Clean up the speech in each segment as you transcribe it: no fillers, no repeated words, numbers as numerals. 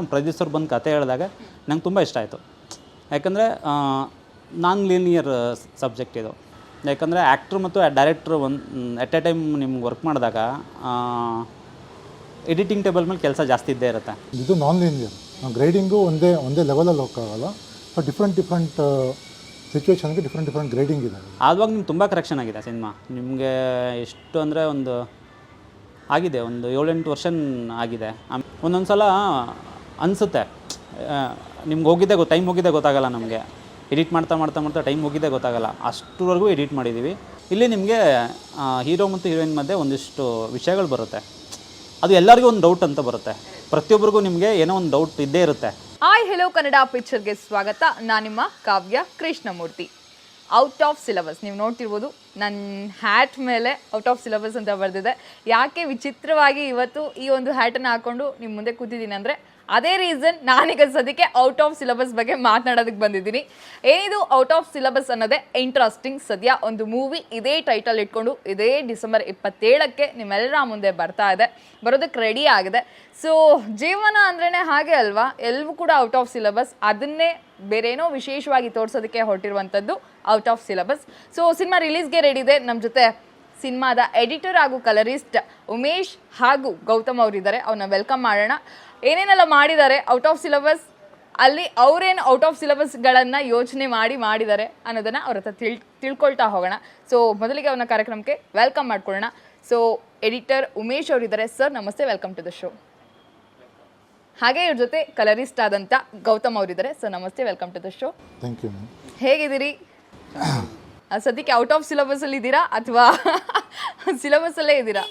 Producer ಬಂದು ಕತೆ ಹೇಳಿದಾಗ ನಂಗೆ ತುಂಬ ಇಷ್ಟ ಆಯಿತು. ಯಾಕಂದರೆ ನಾನ್ ಲೀನಿಯರ್ ಸಬ್ಜೆಕ್ಟ್ ಇದು. ಯಾಕಂದರೆ ಆ್ಯಕ್ಟ್ರು ಮತ್ತು ಡೈರೆಕ್ಟ್ರು ಎಟ್ ಎ ಟೈಮ್ ನಿಮ್ಗೆ ವರ್ಕ್ ಮಾಡಿದಾಗ ಎಡಿಟಿಂಗ್ ಟೇಬಲ್ ಮೇಲೆ ಕೆಲಸ ಜಾಸ್ತಿ ಇದ್ದೇ ಇರುತ್ತೆ. ಇದು ನಾನ್ ಲೀನಿಯರ್ ಗ್ರೇಡಿಂಗು ಒಂದೇ ಲೆವೆಲಲ್ಲಿ ಹೋಗೋಕ್ಕಾಗಲ್ಲ. ಡಿಫ್ರೆಂಟ್ ಸಿಚುವೇಶನ್ಗೆ ಡಿಫ್ರೆಂಟ್ ಗ್ರೇಡಿಂಗ್ ಇದೆ. ಆವಾಗ ನಿಮ್ಗೆ ತುಂಬ ಕರೆಕ್ಷನ್ ಆಗಿದೆ ಸಿನಿಮಾ. ನಿಮಗೆ ಎಷ್ಟು ಅಂದರೆ ಒಂದು 7-8 ವರ್ಷನ್ ಆಗಿದೆ. ಒಂದೊಂದು ಸಲ ಅನಿಸುತ್ತೆ ನಿಮ್ಗೆ ಟೈಮ್ ಹೋಗಿದ್ದೆ ಗೊತ್ತಾಗಲ್ಲ. ನಮಗೆ ಎಡಿಟ್ ಮಾಡ್ತಾ ಟೈಮ್ ಹೋಗಿದ್ದೆ ಗೊತ್ತಾಗಲ್ಲ. ಅಷ್ಟರವರೆಗೂ ಎಡಿಟ್ ಮಾಡಿದ್ದೀವಿ. ಇಲ್ಲಿ ನಿಮಗೆ ಹೀರೋ ಮತ್ತು ಹೀರೋಯಿನ್ ಮಧ್ಯೆ ಒಂದಿಷ್ಟು ವಿಷಯಗಳು ಬರುತ್ತೆ. ಅದು ಎಲ್ಲರಿಗೂ ಒಂದು ಡೌಟ್ ಅಂತ ಬರುತ್ತೆ. ಪ್ರತಿಯೊಬ್ಬರಿಗೂ ನಿಮಗೆ ಏನೋ ಒಂದು ಡೌಟ್ ಇದ್ದೇ ಇರುತ್ತೆ. ಹಾಯ್ ಹೆಲೋ ಕನ್ನಡ ಪಿಕ್ಚರ್ಗೆ ಸ್ವಾಗತ. ನಾನು ನಿಮ್ಮ ಕಾವ್ಯ ಕೃಷ್ಣಮೂರ್ತಿ. ಔಟ್ ಆಫ್ ಸಿಲೆಬಸ್ ನೀವು ನೋಡ್ತಿರ್ಬೋದು, ನನ್ನ ಹ್ಯಾಟ್ ಮೇಲೆ ಔಟ್ ಆಫ್ ಸಿಲೆಬಸ್ ಅಂತ ಬರೆದಿದೆ. ಯಾಕೆ ವಿಚಿತ್ರವಾಗಿ ಇವತ್ತು ಈ ಒಂದು ಹ್ಯಾಟನ್ನು ಹಾಕ್ಕೊಂಡು ನಿಮ್ಮ ಮುಂದೆ ಕೂತಿದ್ದೀನಿ ಅಂದರೆ ಅದೇ ರೀಸನ್. ನಾನೀಗ ಸದ್ಯಕ್ಕೆ ಔಟ್ ಆಫ್ ಸಿಲೆಬಸ್ ಬಗ್ಗೆ ಮಾತನಾಡೋದಕ್ಕೆ ಬಂದಿದ್ದೀನಿ. ಏನಿದು ಔಟ್ ಆಫ್ ಸಿಲೆಬಸ್ ಅನ್ನೋದೇ ಇಂಟ್ರೆಸ್ಟಿಂಗ್. ಸದ್ಯ ಒಂದು ಮೂವಿ ಇದೇ ಟೈಟಲ್ ಇಟ್ಕೊಂಡು ಇದೇ ಡಿಸೆಂಬರ್ 27ಕ್ಕೆ ನಿಮ್ಮೆಲ್ಲರ ಮುಂದೆ ಬರ್ತಾ ಇದೆ, ಬರೋದಕ್ಕೆ ರೆಡಿ ಆಗಿದೆ. ಸೊ ಜೀವನ ಅಂದ್ರೇ ಹಾಗೆ ಅಲ್ವಾ, ಎಲ್ಲವೂ ಕೂಡ ಔಟ್ ಆಫ್ ಸಿಲೆಬಸ್. ಅದನ್ನೇ ಬೇರೇನೋ ವಿಶೇಷವಾಗಿ ತೋರಿಸೋದಕ್ಕೆ ಹೊರಟಿರುವಂಥದ್ದು out of syllabus. So cinema ರಿಲೀಸ್ಗೆ ರೆಡಿ ಇದೆ. ನಮ್ಮ ಜೊತೆ ಸಿನಿಮಾದ ಎಡಿಟರ್ ಹಾಗೂ ಕಲರಿಸ್ಟ್ ಉಮೇಶ್ ಹಾಗೂ ಗೌತಮ್ ಅವರಿದ್ದಾರೆ. ಅವ್ರನ್ನ ವೆಲ್ಕಮ್ ಮಾಡೋಣ. ಏನೇನೆಲ್ಲ ಮಾಡಿದ್ದಾರೆ ಔಟ್ ಆಫ್ ಸಿಲೆಬಸ್, ಅಲ್ಲಿ ಅವರೇನು ಔಟ್ ಆಫ್ ಸಿಲೆಬಸ್ಗಳನ್ನು ಯೋಚನೆ ಮಾಡಿದ್ದಾರೆ ಅನ್ನೋದನ್ನು ಅವ್ರ ಹತ್ರ ತಿಳ್ಕೊಳ್ತಾ ಹೋಗೋಣ. ಸೊ ಮೊದಲಿಗೆ ಅವ್ರನ್ನ ಕಾರ್ಯಕ್ರಮಕ್ಕೆ ವೆಲ್ಕಮ್ ಮಾಡ್ಕೊಳ್ಳೋಣ. ಸೊ ಎಡಿಟರ್ ಉಮೇಶ್ ಅವರಿದ್ದಾರೆ. ಸರ್ ನಮಸ್ತೆ, ವೆಲ್ಕಮ್ ಟು ದ ಶೋ. ಹಾಗೆ ಇವ್ರ ಜೊತೆ ಕಲರಿಸ್ಟ್ ಆದಂಥ ಗೌತಮ್ ಅವರಿದ್ದಾರೆ. ಸರ್ ನಮಸ್ತೆ, welcome to the show. Thank you. ಹೇಗಿದ್ದೀರಿ? ಸದ್ಯಕ್ಕೆ ಔಟ್ ಆಫ್ ಸಿಲೆಬಸ್ಸಲ್ಲಿ ಇದ್ದೀರಾ ಅಥವಾ ಸಿಲೆಬಸ್ಸಲ್ಲೇ ಇದ್ದೀರಾ?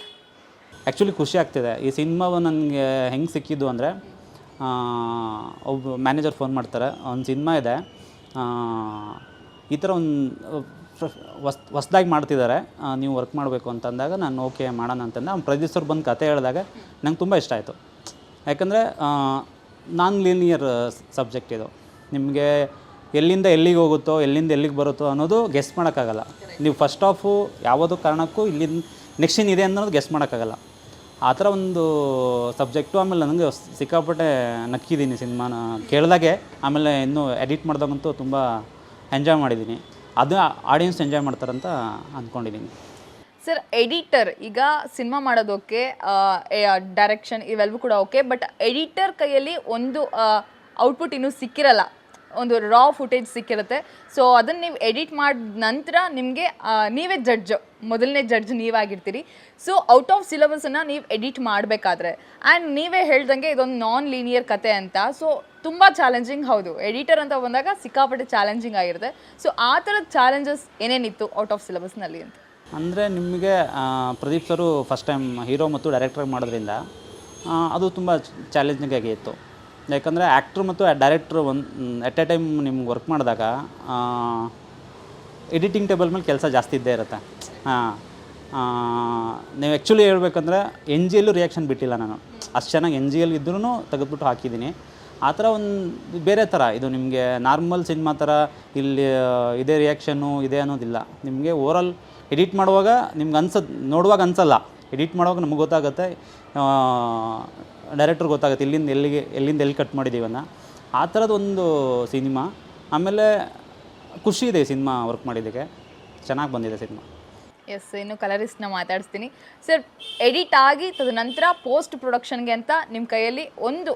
ಆ್ಯಕ್ಚುಲಿ ಖುಷಿ ಆಗ್ತಿದೆ. ಈ ಸಿನಿಮಾವು ನನಗೆ ಹೆಂಗೆ ಸಿಕ್ಕಿದ್ದು ಅಂದರೆ, ಒಬ್ಬ ಮ್ಯಾನೇಜರ್ ಫೋನ್ ಮಾಡ್ತಾರೆ, ಒಂದು ಸಿನಿಮಾ ಇದೆ, ಈ ಥರ ಒಂದು ಹೊಸ್ದಾಗಿ ಮಾಡ್ತಿದ್ದಾರೆ, ನೀವು ವರ್ಕ್ ಮಾಡಬೇಕು ಅಂತಂದಾಗ ನಾನು ಓಕೆ ಮಾಡೋಣ ಅಂತಂದೆ. ಅವ್ನು ಪ್ರೊಡ್ಯೂಸರ್ ಬಂದು ಕತೆ ಹೇಳಿದಾಗ ನಂಗೆ ತುಂಬ ಇಷ್ಟ ಆಯಿತು. ಯಾಕಂದರೆ ನಾನ್ ಲೀನಿಯರ್ ಸಬ್ಜೆಕ್ಟ್ ಇದು. ನಿಮಗೆ ಎಲ್ಲಿಂದ ಎಲ್ಲಿಗೆ ಹೋಗುತ್ತೋ, ಎಲ್ಲಿಂದ ಎಲ್ಲಿಗೆ ಬರುತ್ತೋ ಅನ್ನೋದು ಗೆಸ್ ಮಾಡೋಕ್ಕಾಗಲ್ಲ. ನೀವು ಫಸ್ಟ್ ಆಫು ಯಾವುದೋ ಕಾರಣಕ್ಕೂ ಇಲ್ಲಿಂದ ನೆಕ್ಸ್ಟ್ ಏನಿದೆ ಅನ್ನೋದು ಗೆಸ್ ಮಾಡೋಕ್ಕಾಗಲ್ಲ. ಆ ಥರ ಒಂದು ಸಬ್ಜೆಕ್ಟು. ಆಮೇಲೆ ನನಗೆ ಸಿಕ್ಕಾಪಟ್ಟೆ ನಕ್ಕಿದ್ದೀನಿ ಸಿನಿಮಾನ ಕೇಳಿದಾಗೆ. ಆಮೇಲೆ ಇನ್ನೂ ಎಡಿಟ್ ಮಾಡಿದಾಗಂತೂ ತುಂಬ ಎಂಜಾಯ್ ಮಾಡಿದ್ದೀನಿ. ಅದು ಆಡಿಯನ್ಸ್ ಎಂಜಾಯ್ ಮಾಡ್ತಾರಂತ ಅಂದ್ಕೊಂಡಿದ್ದೀನಿ. ಸರ್ ಎಡಿಟರ್ ಈಗ ಸಿನಿಮಾ ಮಾಡೋದಕ್ಕೆ ಡೈರೆಕ್ಷನ್ ಇವೆಲ್ಲವೂ ಕೂಡ ಓಕೆ, ಬಟ್ ಎಡಿಟರ್ ಕೈಯಲ್ಲಿ ಒಂದು ಔಟ್ಪುಟ್ ಇನ್ನೂ ಸಿಕ್ಕಿರಲ್ಲ, ಒಂದು ರಾ ಫುಟೇಜ್ ಸಿಕ್ಕಿರುತ್ತೆ. ಸೊ ಅದನ್ನು ನೀವು ಎಡಿಟ್ ಮಾಡಿದ ನಂತರ ನಿಮಗೆ ನೀವೇ ಮೊದಲನೇ ಜಡ್ಜ್ ನೀವಾಗಿರ್ತೀರಿ. ಸೊ ಔಟ್ ಆಫ್ ಸಿಲೆಬಸನ್ನು ನೀವು ಎಡಿಟ್ ಮಾಡಬೇಕಾದ್ರೆ, ಆ್ಯಂಡ್ ನೀವೇ ಹೇಳ್ದಂಗೆ ಇದೊಂದು ನಾನ್ ಲೀನಿಯರ್ ಕತೆ ಅಂತ. ಸೊ ತುಂಬ ಚಾಲೆಂಜಿಂಗ್. ಹೌದು, ಎಡಿಟರ್ ಅಂತ ಬಂದಾಗ ಸಿಕ್ಕಾಪಟ್ಟೆ ಚಾಲೆಂಜಿಂಗ್ ಆಗಿರುತ್ತೆ. ಸೊ ಆ ಥರದ ಚಾಲೆಂಜಸ್ ಏನೇನಿತ್ತು ಔಟ್ ಆಫ್ ಸಿಲೆಬಸ್ನಲ್ಲಿ ಅಂತ? ಅಂದರೆ ನಿಮಗೆ ಪ್ರದೀಪ್ ಸರು ಫಸ್ಟ್ ಟೈಮ್ ಹೀರೋ ಮತ್ತು ಡೈರೆಕ್ಟ್ರಾಗಿ ಮಾಡೋದ್ರಿಂದ ಅದು ತುಂಬ ಚಾಲೆಂಜಿಂಗ್ ಆಗಿತ್ತು. ಯಾಕಂದರೆ ಆ್ಯಕ್ಟ್ರು ಮತ್ತು ಡೈರೆಕ್ಟ್ರು ಎಟ್ ಎ ಟೈಮ್ ನಿಮ್ಗೆ ವರ್ಕ್ ಮಾಡಿದಾಗ ಎಡಿಟಿಂಗ್ ಟೇಬಲ್ ಮೇಲೆ ಕೆಲಸ ಜಾಸ್ತಿ ಇದ್ದೇ ಇರುತ್ತೆ. ನೀವು ಆ್ಯಕ್ಚುಲಿ ಹೇಳ್ಬೇಕಂದ್ರೆ NG-ಯಲ್ಲೂ ರಿಯಾಕ್ಷನ್ ಬಿಟ್ಟಿಲ್ಲ ನಾನು. ಅಷ್ಟು ಚೆನ್ನಾಗಿ NG-ಯಲ್ಲಿ ಇದ್ರೂ ತೆಗೆದುಬಿಟ್ಟು ಹಾಕಿದ್ದೀನಿ. ಆ ಥರ ಒಂದು ಬೇರೆ ಥರ ಇದು. ನಿಮಗೆ ನಾರ್ಮಲ್ ಸಿನಿಮಾ ಥರ ಇಲ್ಲಿ ಇದೇ ರಿಯಾಕ್ಷನ್ನು ಇದೆ ಅನ್ನೋದಿಲ್ಲ. ನಿಮಗೆ ಓವರಾಲ್ ಎಡಿಟ್ ಮಾಡುವಾಗ ನಿಮ್ಗೆ ನೋಡುವಾಗ ಅನಿಸಲ್ಲ. ಎಡಿಟ್ ಮಾಡುವಾಗ ನಮಗೆ ಗೊತ್ತಾಗುತ್ತೆ, ಡೈರೆಕ್ಟ್ರ್ ಗೊತ್ತಾಗುತ್ತೆ ಎಲ್ಲಿಂದ ಎಲ್ಲಿ ಕಟ್ ಮಾಡಿದ್ದೀವನ್ನ. ಆ ಥರದೊಂದು ಸಿನಿಮಾ. ಆಮೇಲೆ ಖುಷಿ ಇದೆ ಸಿನಿಮಾ ವರ್ಕ್ ಮಾಡಿದ್ದಕ್ಕೆ. ಚೆನ್ನಾಗಿ ಬಂದಿದೆ ಸಿನಿಮಾ. ಎಸ್, ಇನ್ನು ಕಲರಿಸ್ಟ್ನ ಮಾತಾಡಿಸ್ತೀನಿ. ಸರ್ ಎಡಿಟ್ ಆಗಿ ತದನಂತರ ಪೋಸ್ಟ್ ಪ್ರೊಡಕ್ಷನ್ಗೆ ಅಂತ ನಿಮ್ಮ ಕೈಯಲ್ಲಿ ಒಂದು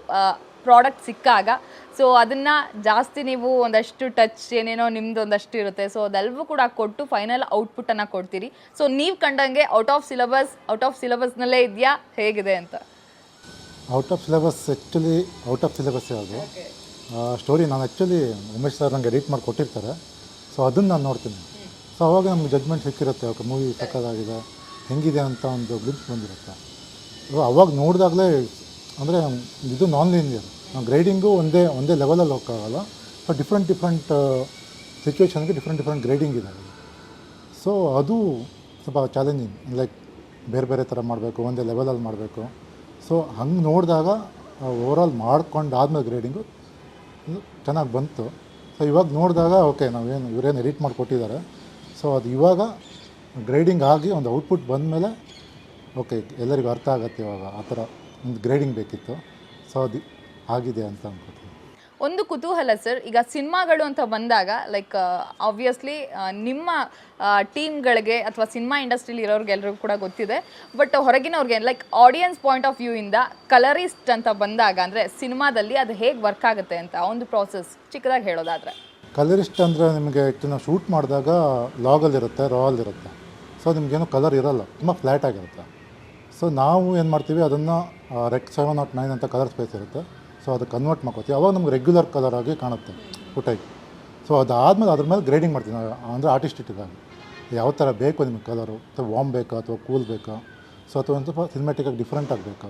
ಪ್ರಾಡಕ್ಟ್ ಸಿಕ್ಕಾಗ, ಸೊ ಅದನ್ನು ಜಾಸ್ತಿ ನೀವು ಒಂದಷ್ಟು ಟಚ್ ಏನೇನೋ ನಿಮ್ಮದು ಒಂದಷ್ಟು ಇರುತ್ತೆ. ಸೊ ಅದೆಲ್ಲವೂ ಕೂಡ ಕೊಟ್ಟು ಫೈನಲ್ ಔಟ್ಪುಟ್ಟನ್ನು ಕೊಡ್ತೀರಿ. ಸೊ ನೀವು ಕಂಡಂಗೆ ಔಟ್ ಆಫ್ ಸಿಲೆಬಸ್ನಲ್ಲೇ ಇದೆಯಾ, ಹೇಗಿದೆ ಅಂತ? ಔಟ್ ಆಫ್ ಸಿಲೆಬಸ್ಸೇ ಅದು ಸ್ಟೋರಿ. ನಾನು ಆ್ಯಕ್ಚುಲಿ ಉಮೇಶ್ ಸರ್ ನನಗೆ ಎಡಿಟ್ ಮಾಡಿ ಕೊಟ್ಟಿರ್ತಾರೆ. ಸೊ ಅದನ್ನು ನಾನು ನೋಡ್ತೀನಿ. ಸೊ ಅವಾಗ ನಮ್ಗೆ ಜಡ್ಜ್ಮೆಂಟ್ ಸಿಕ್ಕಿರುತ್ತೆ, ಓಕೆ ಮೂವಿ ಸಕ್ಕತ್ತಾಗಿದೆ, ಹೆಂಗಿದೆ ಅಂತ ಒಂದು ಗ್ಲಿಂಪ್ಸ್ ಬಂದಿರುತ್ತೆ. ಅವಾಗ ನೋಡಿದಾಗಲೇ ಅಂದರೆ ಇದು ನಾನ್ ಲೀನಿಯರ್ ಗ್ರೇಡಿಂಗು ಒಂದೇ ಲೆವೆಲಲ್ಲಿ ಹೋಗೋಕ್ಕಾಗಲ್ಲ. ಡಿಫ್ರೆಂಟ್ ಸಿಚುವೇಶನ್ಗೆ ಡಿಫ್ರೆಂಟ್ ಗ್ರೇಡಿಂಗ್ ಇದೆ. ಸೊ ಅದು ಸ್ವಲ್ಪ ಚಾಲೆಂಜಿಂಗ್. ಲೈಕ್ ಬೇರೆ ಥರ ಮಾಡಬೇಕು, ಒಂದೇ ಲೆವೆಲಲ್ಲಿ ಮಾಡಬೇಕು. ಸೊ ಹಂಗೆ ನೋಡಿದಾಗ ಓವರಾಲ್ ಮಾಡ್ಕೊಂಡಾದ್ಮೇಲೆ ಗ್ರೇಡಿಂಗು ಚೆನ್ನಾಗಿ ಬಂತು. ಸೊ ಇವಾಗ ನೋಡಿದಾಗ ಓಕೆ ಇವರೇನು ಎಡಿಟ್ ಮಾಡಿಕೊಟ್ಟಿದ್ದಾರೆ. ಸೊ ಅದು ಇವಾಗ ಗ್ರೇಡಿಂಗ್ ಆಗಿ ಒಂದು ಔಟ್ಪುಟ್ ಬಂದಮೇಲೆ ಓಕೆ ಎಲ್ಲರಿಗೂ ಅರ್ಥ ಆಗುತ್ತೆ. ಇವಾಗ ಆ ಥರ ಒಂದು ಗ್ರೇಡಿಂಗ್ ಬೇಕಿತ್ತು. ಸೊ ಅದು ಆಗಿದೆ ಅಂತ ಅನ್ಕೋತೀನಿ. ಒಂದು ಕುತೂಹಲ ಸರ್, ಈಗ ಸಿನಿಮಾಗಳು ಅಂತ ಬಂದಾಗ ಲೈಕ್ ಆಬ್ವಿಯಸ್ಲಿ ನಿಮ್ಮ ಟೀಮ್ಗಳಿಗೆ ಅಥವಾ ಸಿನಿಮಾ ಇಂಡಸ್ಟ್ರಿಲಿ ಇರೋರಿಗೆಲ್ಲರಿಗೂ ಕೂಡ ಗೊತ್ತಿದೆ, ಬಟ್ ಹೊರಗಿನವ್ರಿಗೆ like audience point of view ಇಂದ ಕಲರಿಸ್ಟ್ ಅಂತ ಬಂದಾಗ ಅಂದರೆ ಸಿನಿಮಾದಲ್ಲಿ ಅದು ಹೇಗೆ ವರ್ಕ್ ಆಗುತ್ತೆ ಅಂತ ಒಂದು ಪ್ರಾಸೆಸ್ ಚಿಕ್ಕದಾಗಿ ಹೇಳೋದಾದರೆ. ಕಲರಿಸ್ಟ್ ಅಂದರೆ ನಿಮಗೆ ನಾವು ಶೂಟ್ ಮಾಡಿದಾಗ ಲಾಗಲ್ಲಿರುತ್ತೆ, ರಾಯಲ್ಲಿರುತ್ತೆ. ಸೊ ನಿಮಗೇನು ಕಲರ್ ಇರೋಲ್ಲ, ತುಂಬ ಫ್ಲ್ಯಾಟ್ ಆಗಿರುತ್ತೆ. ಸೊ ನಾವು ಏನು ಮಾಡ್ತೀವಿ, ಅದನ್ನು REC 709 ಅಂತ ಕಲರ್ ಸ್ಪೇಸ್ ಇರುತ್ತೆ. ಸೊ ಅದು ಕನ್ವರ್ಟ್ ಮಾಡ್ಕೋತೀವಿ, ಅವಾಗ ನಮ್ಗೆ ರೆಗ್ಯುಲರ್ ಕಲರ್ ಆಗಿ ಕಾಣುತ್ತೆ ಫುಟೇಜ್. ಸೊ ಅದಾದಮೇಲೆ ಅದ್ರ ಮೇಲೆ ಗ್ರೇಡಿಂಗ್ ಮಾಡ್ತೀವಿ ನಾವು, ಅಂದರೆ ಆರ್ಟಿಸ್ಟಿಕ್ಕಾಗಿ ಯಾವ ಥರ ಬೇಕು ನಿಮಗೆ ಕಲರು, ಅಥವಾ ವಾಮ್ ಬೇಕಾ ಅಥವಾ ಕೂಲ್ ಬೇಕಾ, ಸೊ ಅಥವಾ ಒಂದು ಸ್ವಲ್ಪ ಸಿನಿಮ್ಯಾಟಿಕಾಗಿ ಡಿಫ್ರೆಂಟ್ ಆಗಬೇಕಾ.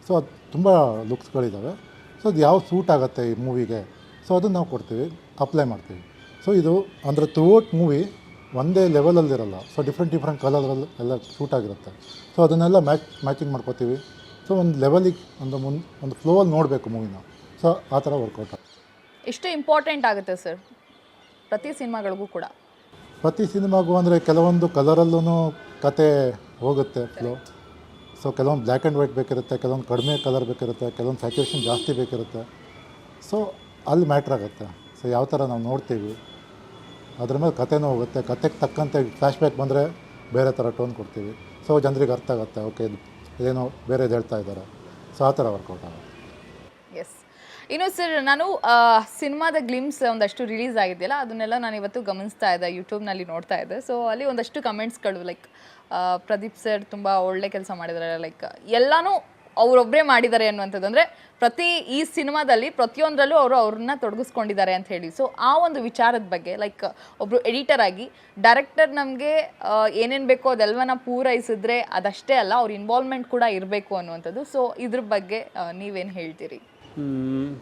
ಸೊ ಅದು ತುಂಬ ಲುಕ್ಸ್ಗಳಿದ್ದಾವೆ. ಸೊ ಅದು ಯಾವ ಸೂಟ್ ಆಗುತ್ತೆ ಈ ಮೂವಿಗೆ, ಸೊ ಅದನ್ನು ನಾವು ಕೊಡ್ತೀವಿ, ಅಪ್ಲೈ ಮಾಡ್ತೀವಿ. ಸೊ ಇದು ಅಂದರೆ ಥ್ರೂಔಟ್ ಮೂವಿ ಒಂದೇ ಲೆವೆಲಲ್ಲಿರಲ್ಲ. ಸೊ ಡಿಫ್ರೆಂಟ್ ಕಲರಲ್ಲಿ ಎಲ್ಲ ಶೂಟ್ ಆಗಿರುತ್ತೆ. ಸೊ ಅದನ್ನೆಲ್ಲ ಮ್ಯಾಚಿಂಗ್ ಮಾಡ್ಕೋತೀವಿ. ಸೊ ಒಂದು ಲೆವೆಲಿಗೆ ಒಂದು ಫ್ಲೋವಲ್ಲಿ ನೋಡಬೇಕು ಮೂವಿನ. ಸೊ ಆ ಥರ ವರ್ಕೌಟ್ ಆಗುತ್ತೆ. ಎಷ್ಟು ಇಂಪಾರ್ಟೆಂಟ್ ಆಗುತ್ತೆ ಸರ್ ಪ್ರತಿ ಸಿನಿಮಾಗಳಿಗೂ ಕೂಡ? ಪ್ರತಿ ಸಿನಿಮಾಗೂ ಅಂದರೆ ಕೆಲವೊಂದು ಕಲರಲ್ಲೂ ಕತೆ ಹೋಗುತ್ತೆ ಫ್ಲೋ. ಸೊ ಕೆಲವೊಂದು ಬ್ಲ್ಯಾಕ್ ಆ್ಯಂಡ್ ವೈಟ್ ಬೇಕಿರುತ್ತೆ, ಕೆಲವೊಂದು ಕಡಿಮೆ ಕಲರ್ ಬೇಕಿರುತ್ತೆ, ಕೆಲವೊಂದು ಸ್ಯಾಚುರೇಷನ್ ಜಾಸ್ತಿ ಬೇಕಿರುತ್ತೆ. ಸೊ ಅಲ್ಲಿ ಮ್ಯಾಟ್ರ್ ಆಗುತ್ತೆ. ಸೊ ಯಾವ ಥರ ನಾವು ನೋಡ್ತೀವಿ ಅದ್ರ ಮೇಲೆ ಕತೆನೂ ಹೋಗುತ್ತೆ. ಕತೆಗೆ ತಕ್ಕಂತೆ ಫ್ಲ್ಯಾಶ್ ಬ್ಯಾಕ್ ಬಂದರೆ ಬೇರೆ ಥರ ಟೋನ್ ಕೊಡ್ತೀವಿ. ಸೊ ಜನರಿಗೆ ಅರ್ಥ ಆಗುತ್ತೆ, ಓಕೆ ಇದೇನೋ ಬೇರೆದು ಹೇಳ್ತಾ ಇದ್ದಾರೆ. ಸೊ ಆ ಥರ ವರ್ಕೌಟ್ ಆಗುತ್ತೆ. ಎಸ್. ಇನ್ನು ಸರ್, ನಾನು ಸಿನಿಮಾದ ಗ್ಲಿಮ್ಸ್ ಒಂದಷ್ಟು ರಿಲೀಸ್ ಆಗಿದೆಯಲ್ಲ, ಅದನ್ನೆಲ್ಲ ನಾನು ಇವತ್ತು ಗಮನಿಸ್ತಾ ಇದ್ದೆ, ಯೂಟ್ಯೂಬ್ನಲ್ಲಿ ನೋಡ್ತಾ ಇದ್ದೆ. ಸೊ ಅಲ್ಲಿ ಒಂದಷ್ಟು ಕಮೆಂಟ್ಸ್ಗಳು ಲೈಕ್ ಪ್ರದೀಪ್ ಸರ್ ತುಂಬ ಒಳ್ಳೆ ಕೆಲಸ ಮಾಡಿದ್ದಾರೆ, ಲೈಕ್ ಎಲ್ಲನೂ ಅವರೊಬ್ಬರೇ ಮಾಡಿದ್ದಾರೆ ಅನ್ನುವಂಥದ್ದು. ಅಂದರೆ ಈ ಸಿನಿಮಾದಲ್ಲಿ ಪ್ರತಿಯೊಂದರಲ್ಲೂ ಅವ್ರನ್ನ ತೊಡಗಿಸ್ಕೊಂಡಿದ್ದಾರೆ ಅಂತ ಹೇಳಿ. ಸೊ ಆ ಒಂದು ವಿಚಾರದ ಬಗ್ಗೆ ಲೈಕ್ ಒಬ್ಬರು ಎಡಿಟರ್ ಆಗಿ ಡೈರೆಕ್ಟರ್ ನಮಗೆ ಏನೇನು ಬೇಕೋ ಅದೆಲ್ಲವನ್ನ ಪೂರೈಸಿದ್ರೆ ಅದಷ್ಟೇ ಅಲ್ಲ, ಅವ್ರ ಇನ್ವಾಲ್ವ್ಮೆಂಟ್ ಕೂಡ ಇರಬೇಕು ಅನ್ನುವಂಥದ್ದು. ಸೊ ಇದ್ರ ಬಗ್ಗೆ ನೀವೇನು ಹೇಳ್ತೀರಿ?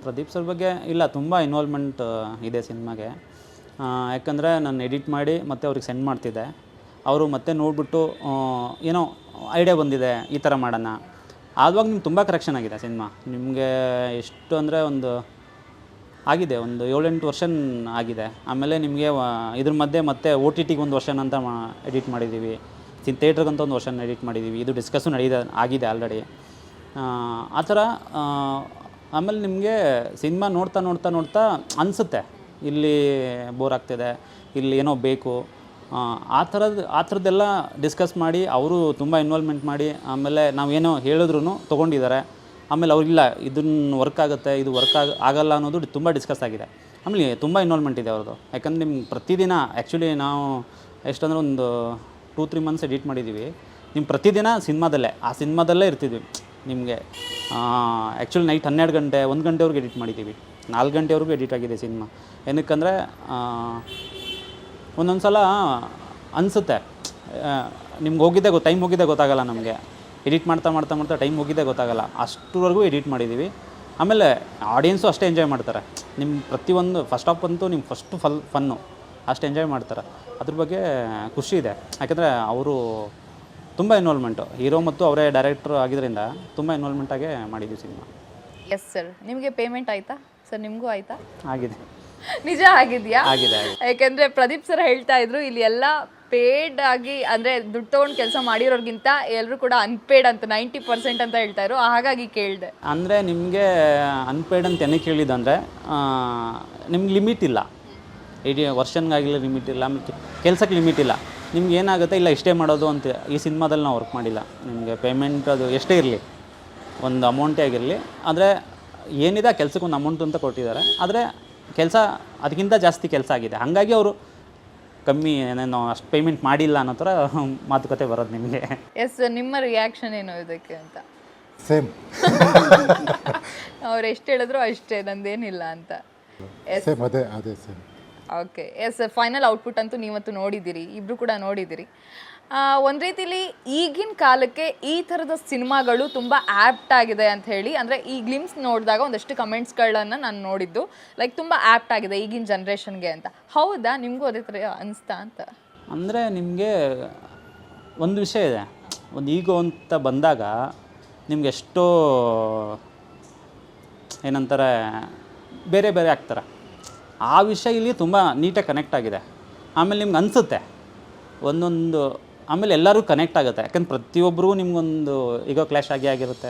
ಪ್ರದೀಪ್ ಸರ್ ಬಗ್ಗೆ ಇಲ್ಲ, ತುಂಬ ಇನ್ವಾಲ್ವ್ಮೆಂಟ್ ಇದೆ ಸಿನಿಮಾಗೆ. ಯಾಕಂದರೆ ನಾನು ಎಡಿಟ್ ಮಾಡಿ ಮತ್ತೆ ಅವ್ರಿಗೆ ಸೆಂಡ್ ಮಾಡ್ತಿದ್ದೆ. ಅವರು ಮತ್ತೆ ನೋಡಿಬಿಟ್ಟು ಏನೋ ಐಡಿಯಾ ಬಂದಿದೆ ಈ ಥರ ಮಾಡೋಣ, ಆವಾಗ ನಿಮ್ಗೆ ತುಂಬ ಕರೆಕ್ಷನ್ ಆಗಿದೆ ಸಿನಿಮಾ. ನಿಮಗೆ ಎಷ್ಟು ಅಂದರೆ ಒಂದು 7-8 ವರ್ಷನ್ ಆಗಿದೆ. ಆಮೇಲೆ ನಿಮಗೆ ಇದ್ರ ಮಧ್ಯೆ ಮತ್ತೆ OTTಗೆ ಒಂದು ವರ್ಷನ್ ಅಂತ ಎಡಿಟ್ ಮಾಡಿದ್ದೀವಿ, ಥಿಯೇಟ್ರಿಗಂತ ಒಂದು ವರ್ಷನ್ ಎಡಿಟ್ ಮಾಡಿದ್ದೀವಿ. ಇದು ಡಿಸ್ಕಸ್ಸು ಆಗಿದೆ ಆಲ್ರೆಡಿ. ಆ ಥರ ಆಮೇಲೆ ನಿಮಗೆ ಸಿನಿಮಾ ನೋಡ್ತಾ ಅನಿಸುತ್ತೆ ಇಲ್ಲಿ ಬೋರ್ ಆಗ್ತಿದೆ, ಇಲ್ಲಿ ಏನೋ ಬೇಕು. ಆ ಥರದ್ದೆಲ್ಲ ಡಿಸ್ಕಸ್ ಮಾಡಿ ಅವರು ತುಂಬ ಇನ್ವಾಲ್ವ್ಮೆಂಟ್ ಮಾಡಿ, ಆಮೇಲೆ ನಾವೇನೋ ಹೇಳಿದ್ರು ತೊಗೊಂಡಿದ್ದಾರೆ. ಆಮೇಲೆ ಅವ್ರಿಲ್ಲ ಇದನ್ನು ವರ್ಕ್ ಆಗುತ್ತೆ, ಇದು ವರ್ಕ್ ಆಗಲ್ಲ ಅನ್ನೋದು ತುಂಬ ಡಿಸ್ಕಸ್ ಆಗಿದೆ. ಆಮೇಲೆ ತುಂಬ ಇನ್ವಾಲ್ವ್ಮೆಂಟ್ ಇದೆ ಅವ್ರದ್ದು. ಯಾಕಂದರೆ ನಿಮ್ಗೆ ಪ್ರತಿದಿನ ಆ್ಯಕ್ಚುಲಿ ನಾವು ಎಷ್ಟಂದ್ರೆ ಒಂದು 2-3 ಮಂತ್ಸ್ ಎಡಿಟ್ ಮಾಡಿದ್ದೀವಿ. ನಿಮ್ಮ ಪ್ರತಿದಿನ ಆ ಸಿನಿಮಾದಲ್ಲೇ ಇರ್ತಿದ್ವಿ. ನಿಮಗೆ ಆ್ಯಕ್ಚುಲಿ ನೈಟ್ 12 ಗಂಟೆ 1 ಗಂಟೆವರೆಗೂ ಎಡಿಟ್ ಮಾಡಿದ್ದೀವಿ. 4 ಗಂಟೆವರೆಗೂ ಎಡಿಟ್ ಆಗಿದೆ ಸಿನಿಮಾ. ಏನಕ್ಕಂದರೆ ಒಂದೊಂದು ಸಲ ಅನಿಸುತ್ತೆ ನಿಮ್ಗೆ ಟೈಮ್ ಹೋಗಿದ್ದೆ ಗೊತ್ತಾಗಲ್ಲ. ನಮಗೆ ಎಡಿಟ್ ಮಾಡ್ತಾ ಟೈಮ್ ಹೋಗಿದ್ದೆ ಗೊತ್ತಾಗಲ್ಲ, ಅಷ್ಟರವರೆಗೂ ಎಡಿಟ್ ಮಾಡಿದ್ದೀವಿ. ಆಮೇಲೆ ಆಡಿಯನ್ಸು ಅಷ್ಟೇ ಎಂಜಾಯ್ ಮಾಡ್ತಾರೆ. ನಿಮ್ಮ ಪ್ರತಿಯೊಂದು ಫಸ್ಟ್ ಹಾಫ್ ಅಂತೂ ನಿಮ್ಮ ಫನ್ನು ಅಷ್ಟು ಎಂಜಾಯ್ ಮಾಡ್ತಾರೆ. ಅದ್ರ ಬಗ್ಗೆ ಖುಷಿ ಇದೆ. ಯಾಕಂದರೆ ಅವರು ತುಂಬ ಇನ್ವಾಲ್ವ್ಮೆಂಟು, ಹೀರೋ ಮತ್ತು ಅವರೇ ಡೈರೆಕ್ಟ್ರು ಆಗಿದ್ದರಿಂದ ತುಂಬ ಇನ್ವಾಲ್ವ್ಮೆಂಟಾಗೇ ಮಾಡಿದ್ದೀವಿ ಸಿನಿಮಾ. Yes sir. ನಿಮಗೆ ಪೇಮೆಂಟ್ ಆಯಿತಾ ಸರ್? ನಿಮಗೂ ಆಯಿತಾ? ಆಗಿದೆ. ನಿಜ ಆಗಿದೆಯಾ? ಆಗಿದೆ. ಯಾಕೆಂದರೆ ಪ್ರದೀಪ್ ಸರ್ ಹೇಳ್ತಾ ಇದ್ರು ಇಲ್ಲಿ ಎಲ್ಲ ಪೇಡ್ ಆಗಿ, ಅಂದರೆ ದುಡ್ಡು ತೊಗೊಂಡು ಕೆಲಸ ಮಾಡಿರೋರ್ಗಿಂತ ಎಲ್ಲರೂ ಕೂಡ ಅನ್ಪೇಡ್ ಅಂತ 90% ಅಂತ ಹೇಳ್ತಾ ಇದ್ರು. ಹಾಗಾಗಿ ಕೇಳಿದೆ. ಅಂದರೆ ನಿಮಗೆ ಅನ್ಪೇಡ್ ಅಂತ ಏನಕ್ಕೆ ಕೇಳಿದಂದರೆ ನಿಮ್ಗೆ ಲಿಮಿಟ್ ಇಲ್ಲ, ವರ್ಷನ್ಗಾಗಿಲ್ಲ ಲಿಮಿಟ್ ಇಲ್ಲ, ಆಮೇಲೆ ಕೆಲಸಕ್ಕೆ ಲಿಮಿಟ್ ಇಲ್ಲ. ನಿಮ್ಗೆ ಏನಾಗುತ್ತೆ, ಇಲ್ಲ ಇಷ್ಟೇ ಮಾಡೋದು ಅಂತ. ಈ ಸಿನಿಮಾದಲ್ಲಿ ನಾವು ವರ್ಕ್ ಮಾಡಿಲ್ಲ. ನಿಮಗೆ ಪೇಮೆಂಟ್ ಅದು ಎಷ್ಟೇ ಇರಲಿ, ಒಂದು ಅಮೌಂಟೇ ಆಗಿರಲಿ, ಆದರೆ ಏನಿದೆ ಆ ಕೆಲಸಕ್ಕೆ ಒಂದು ಅಮೌಂಟ್ ಅಂತ ಕೊಟ್ಟಿದ್ದಾರೆ. ಆದರೆ ಕೆಲಸ ಅದಕ್ಕಿಂತ ಜಾಸ್ತಿ ಕೆಲಸ ಆಗಿದೆ, ಹಾಗಾಗಿ ಅವರು ಕಮ್ಮಿ ಏನೇನೋ ಅಷ್ಟು ಪೇಮೆಂಟ್ ಮಾಡಿಲ್ಲ ಅನ್ನೋ ಥರ ಮಾತುಕತೆ ಬರೋದು ನಿಮಗೆ. ಎಸ್. ನಿಮ್ಮ ರಿಯಾಕ್ಷನ್ ಏನು ಇದಕ್ಕೆ ಅಂತ? ಸೇಮ್. ಅವ್ರು ಎಷ್ಟು ಹೇಳಿದ್ರು ಅಷ್ಟೇ, ನಂದೇನಿಲ್ಲ ಅಂತ. ಸೇಮ್, ಅದೇ same. Okay. Yes. Final output ಅಂತೂ ನೀವತ್ತು ನೋಡಿದ್ದೀರಿ, ಇಬ್ಬರು ಕೂಡ ನೋಡಿದ್ದೀರಿ. ಒಂದು ರೀತಿಲಿ ಈಗಿನ ಕಾಲಕ್ಕೆ ಈ ಥರದ ಸಿನಿಮಾಗಳು ತುಂಬ ಆ್ಯಪ್ಟ್ ಆಗಿದೆ ಅಂತ ಹೇಳಿ, ಅಂದರೆ ಈ ಗ್ಲಿಮ್ಸ್ ನೋಡಿದಾಗ ಒಂದಷ್ಟು ಕಮೆಂಟ್ಸ್ಗಳನ್ನು ನಾನು ನೋಡಿದ್ದು, ಲೈಕ್ ತುಂಬ ಆ್ಯಪ್ಟ್ ಆಗಿದೆ ಈಗಿನ ಜನ್ರೇಷನ್ಗೆ ಅಂತ. ಹೌದಾ? ನಿಮಗೂ ಅದೇ ಥರ ಅನಿಸ್ತಾ ಅಂತ? ಅಂದರೆ ನಿಮಗೆ ಒಂದು ವಿಷಯ ಇದೆ, ಒಂದು ಈಗೋ ಅಂತ ಬಂದಾಗ ನಿಮ್ಗೆ ಎಷ್ಟೋ ಏನಂತಾರೆ ಬೇರೆ ಬೇರೆ ಆಗ್ತಾರೆ. ಆ ವಿಷಯ ಇಲ್ಲಿ ತುಂಬ ನೀಟಾಗಿ ಕನೆಕ್ಟ್ ಆಗಿದೆ. ಆಮೇಲೆ ನಿಮ್ಗೆ ಅನಿಸುತ್ತೆ ಒಂದೊಂದು, ಆಮೇಲೆ ಎಲ್ಲರೂ ಕನೆಕ್ಟ್ ಆಗುತ್ತೆ. ಯಾಕಂದ್ರೆ ಪ್ರತಿಯೊಬ್ಬರಿಗೂ ನಿಮ್ಗೊಂದು ಈಗೋ ಕ್ಲಾಶ್ ಆಗಿರುತ್ತೆ.